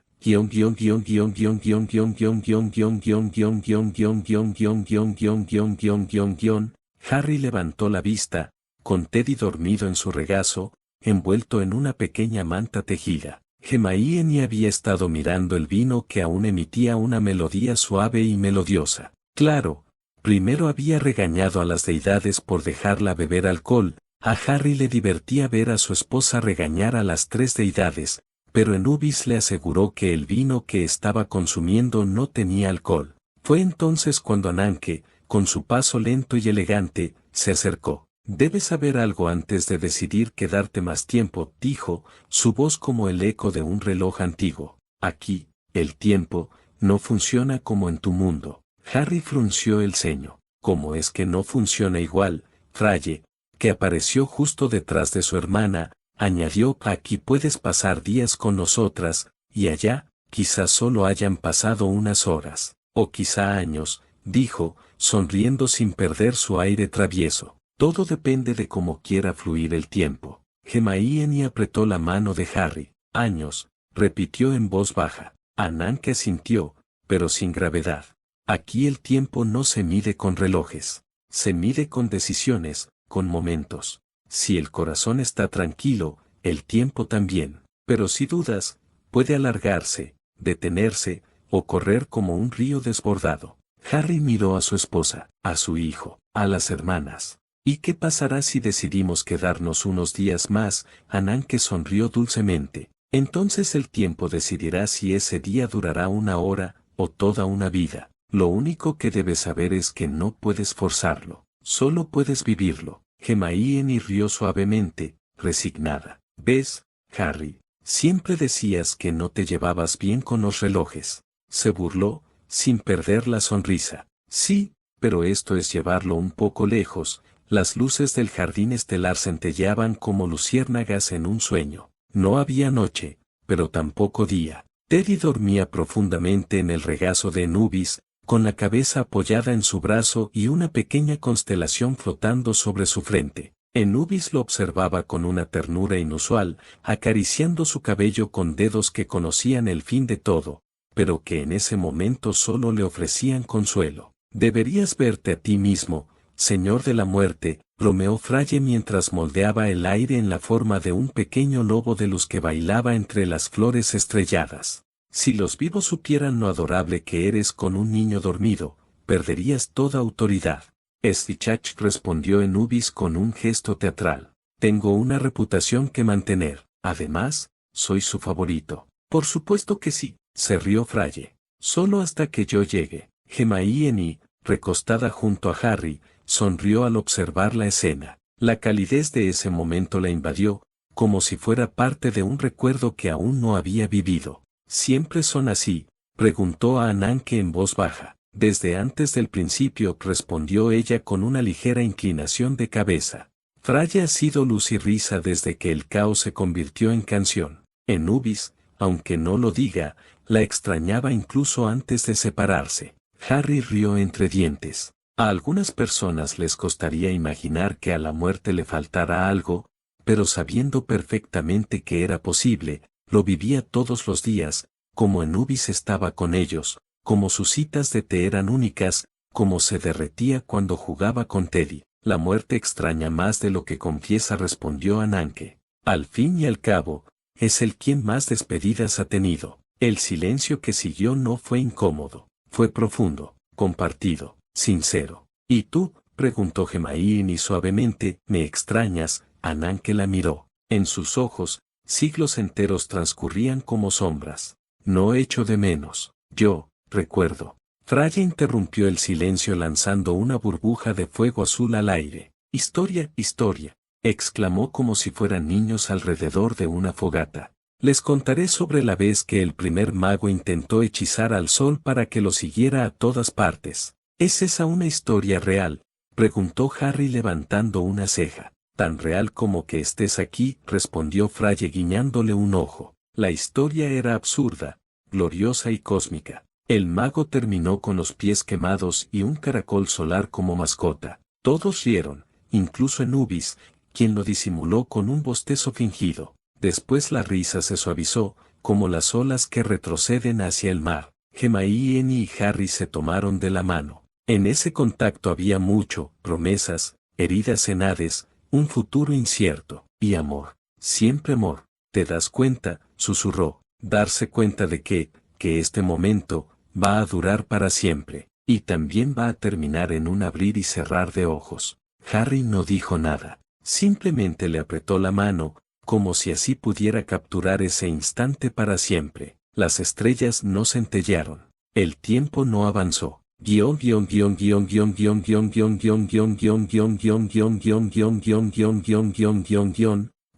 Harry levantó la vista, con Teddy dormido en su regazo, envuelto en una pequeña manta tejida. Hermione había estado mirando el vino que aún emitía una melodía suave y melodiosa. Claro, primero había regañado a las deidades por dejarla beber alcohol. A Harry le divertía ver a su esposa regañar a las tres deidades, pero Enubis le aseguró que el vino que estaba consumiendo no tenía alcohol. Fue entonces cuando Ananke, con su paso lento y elegante, se acercó. «Debes saber algo antes de decidir quedarte más tiempo», dijo, su voz como el eco de un reloj antiguo. «Aquí, el tiempo, no funciona como en tu mundo». Harry frunció el ceño. «¿Cómo es que no funciona igual?». Fraye, que apareció justo detrás de su hermana, añadió: «Aquí puedes pasar días con nosotras, y allá, quizás solo hayan pasado unas horas, o quizá años», dijo, sonriendo sin perder su aire travieso. «Todo depende de cómo quiera fluir el tiempo». Hermione apretó la mano de Harry. «Años», repitió en voz baja. Ananke asintió, pero sin gravedad. «Aquí el tiempo no se mide con relojes. Se mide con decisiones, con momentos. Si el corazón está tranquilo, el tiempo también. Pero si dudas, puede alargarse, detenerse, o correr como un río desbordado». Harry miró a su esposa, a su hijo, a las hermanas. «¿Y qué pasará si decidimos quedarnos unos días más?». Ananke sonrió dulcemente. «Entonces el tiempo decidirá si ese día durará una hora, o toda una vida. Lo único que debes saber es que no puedes forzarlo, solo puedes vivirlo». Hermione rió suavemente, resignada. «¿Ves, Harry? Siempre decías que no te llevabas bien con los relojes». Se burló, sin perder la sonrisa. «Sí, pero esto es llevarlo un poco lejos». Las luces del jardín estelar centelleaban como luciérnagas en un sueño. No había noche, pero tampoco día. Teddy dormía profundamente en el regazo de Enubis, con la cabeza apoyada en su brazo y una pequeña constelación flotando sobre su frente. Enubis lo observaba con una ternura inusual, acariciando su cabello con dedos que conocían el fin de todo, pero que en ese momento solo le ofrecían consuelo. «Deberías verte a ti mismo, señor de la muerte», bromeó Fraye mientras moldeaba el aire en la forma de un pequeño lobo de luz que bailaba entre las flores estrelladas. Si los vivos supieran lo adorable que eres con un niño dormido, perderías toda autoridad. Svichach respondió Anubis con un gesto teatral. Tengo una reputación que mantener. Además, soy su favorito. Por supuesto que sí, se rió Fraye. Solo hasta que yo llegue. Hermione, recostada junto a Harry, sonrió al observar la escena. La calidez de ese momento la invadió, como si fuera parte de un recuerdo que aún no había vivido. ¿Siempre son así?, preguntó a Ananke en voz baja. Desde antes del principio, respondió ella con una ligera inclinación de cabeza. Fraye ha sido luz y risa desde que el caos se convirtió en canción. Anubis, aunque no lo diga, la extrañaba incluso antes de separarse. Harry rió entre dientes. A algunas personas les costaría imaginar que a la muerte le faltara algo, pero sabiendo perfectamente que era posible, lo vivía todos los días, como Anubis estaba con ellos, como sus citas de té eran únicas, como se derretía cuando jugaba con Teddy. La muerte extraña más de lo que confiesa, respondió Ananke. Al fin y al cabo, es el quien más despedidas ha tenido. El silencio que siguió no fue incómodo, fue profundo, compartido, sincero. ¿Y tú?, preguntó Hermione suavemente. ¿Me extrañas? Ananke la miró. En sus ojos, siglos enteros transcurrían como sombras. No echo de menos. Yo, recuerdo. Fraye interrumpió el silencio lanzando una burbuja de fuego azul al aire. Historia, historia, exclamó como si fueran niños alrededor de una fogata. Les contaré sobre la vez que el primer mago intentó hechizar al sol para que lo siguiera a todas partes. ¿Es esa una historia real?, preguntó Harry levantando una ceja. Tan real como que estés aquí, respondió Fraye guiñándole un ojo. La historia era absurda, gloriosa y cósmica. El mago terminó con los pies quemados y un caracol solar como mascota. Todos rieron, incluso Anubis, quien lo disimuló con un bostezo fingido. Después la risa se suavizó, como las olas que retroceden hacia el mar. Hermione y Harry se tomaron de la mano. En ese contacto había mucho, promesas, heridas en Hades, un futuro incierto, y amor. Siempre amor. ¿Te das cuenta?, susurró. Darse cuenta de que este momento va a durar para siempre, y también va a terminar en un abrir y cerrar de ojos. Harry no dijo nada, simplemente le apretó la mano, como si así pudiera capturar ese instante para siempre. Las estrellas no centellearon. El tiempo no avanzó.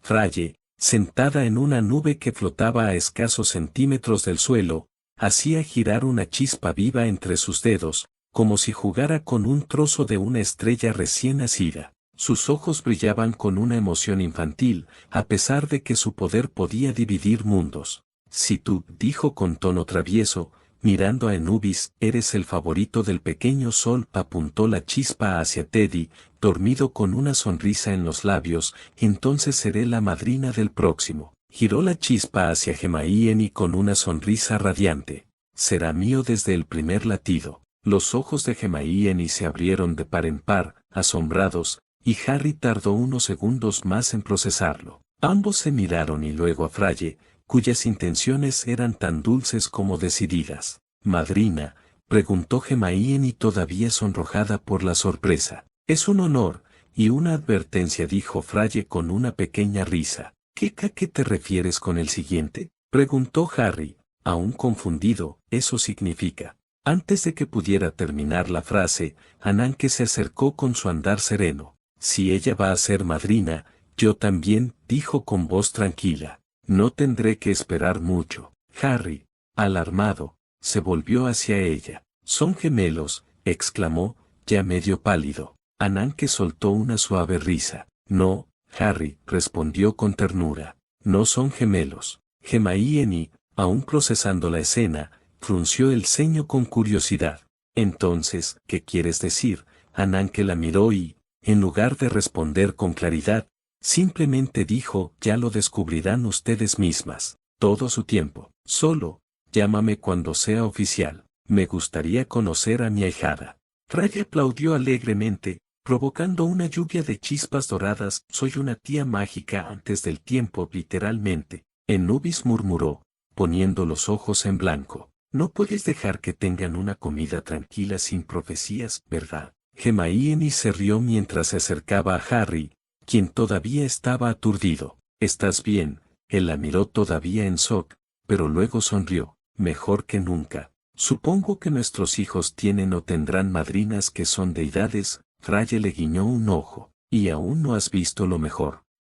Fraye, sentada en una nube que flotaba a escasos centímetros del suelo, hacía girar una chispa viva entre sus dedos, como si jugara con un trozo de una estrella recién nacida. Sus ojos brillaban con una emoción infantil, a pesar de que su poder podía dividir mundos. Si tú, dijo con tono travieso, mirando a Anubis, eres el favorito del pequeño sol, apuntó la chispa hacia Teddy, dormido con una sonrisa en los labios, entonces seré la madrina del próximo. Giró la chispa hacia Hermione con una sonrisa radiante. Será mío desde el primer latido. Los ojos de Hermione se abrieron de par en par, asombrados, y Harry tardó unos segundos más en procesarlo. Ambos se miraron y luego a Fraye, cuyas intenciones eran tan dulces como decididas. «Madrina», preguntó Hermione todavía sonrojada por la sorpresa. «Es un honor, y una advertencia», dijo Fraye con una pequeña risa. ¿A qué te refieres con el siguiente?, preguntó Harry, aún confundido. «Eso significa». Antes de que pudiera terminar la frase, Ananke se acercó con su andar sereno. «Si ella va a ser madrina, yo también», dijo con voz tranquila. «No tendré que esperar mucho». Harry, alarmado, se volvió hacia ella. «Son gemelos», exclamó, ya medio pálido. Ananke soltó una suave risa. «No, Harry», respondió con ternura. «No son gemelos». Hermione, aún procesando la escena, frunció el ceño con curiosidad. «Entonces, ¿qué quieres decir?». Ananke la miró y, en lugar de responder con claridad, simplemente dijo: «Ya lo descubrirán ustedes mismas. Todo su tiempo. Solo, llámame cuando sea oficial. Me gustaría conocer a mi ahijada». Fraye aplaudió alegremente, provocando una lluvia de chispas doradas. «Soy una tía mágica antes del tiempo, literalmente». Anubis murmuró: poniendo los ojos en blanco. No puedes dejar que tengan una comida tranquila sin profecías, ¿verdad? Hermione se rió mientras se acercaba a Harry, quien todavía estaba aturdido. ¿Estás bien? Él la miró todavía en shock, pero luego sonrió. Mejor que nunca. Supongo que nuestros hijos tienen o tendrán madrinas que son deidades. Ray le guiñó un ojo. Y aún no has visto lo mejor.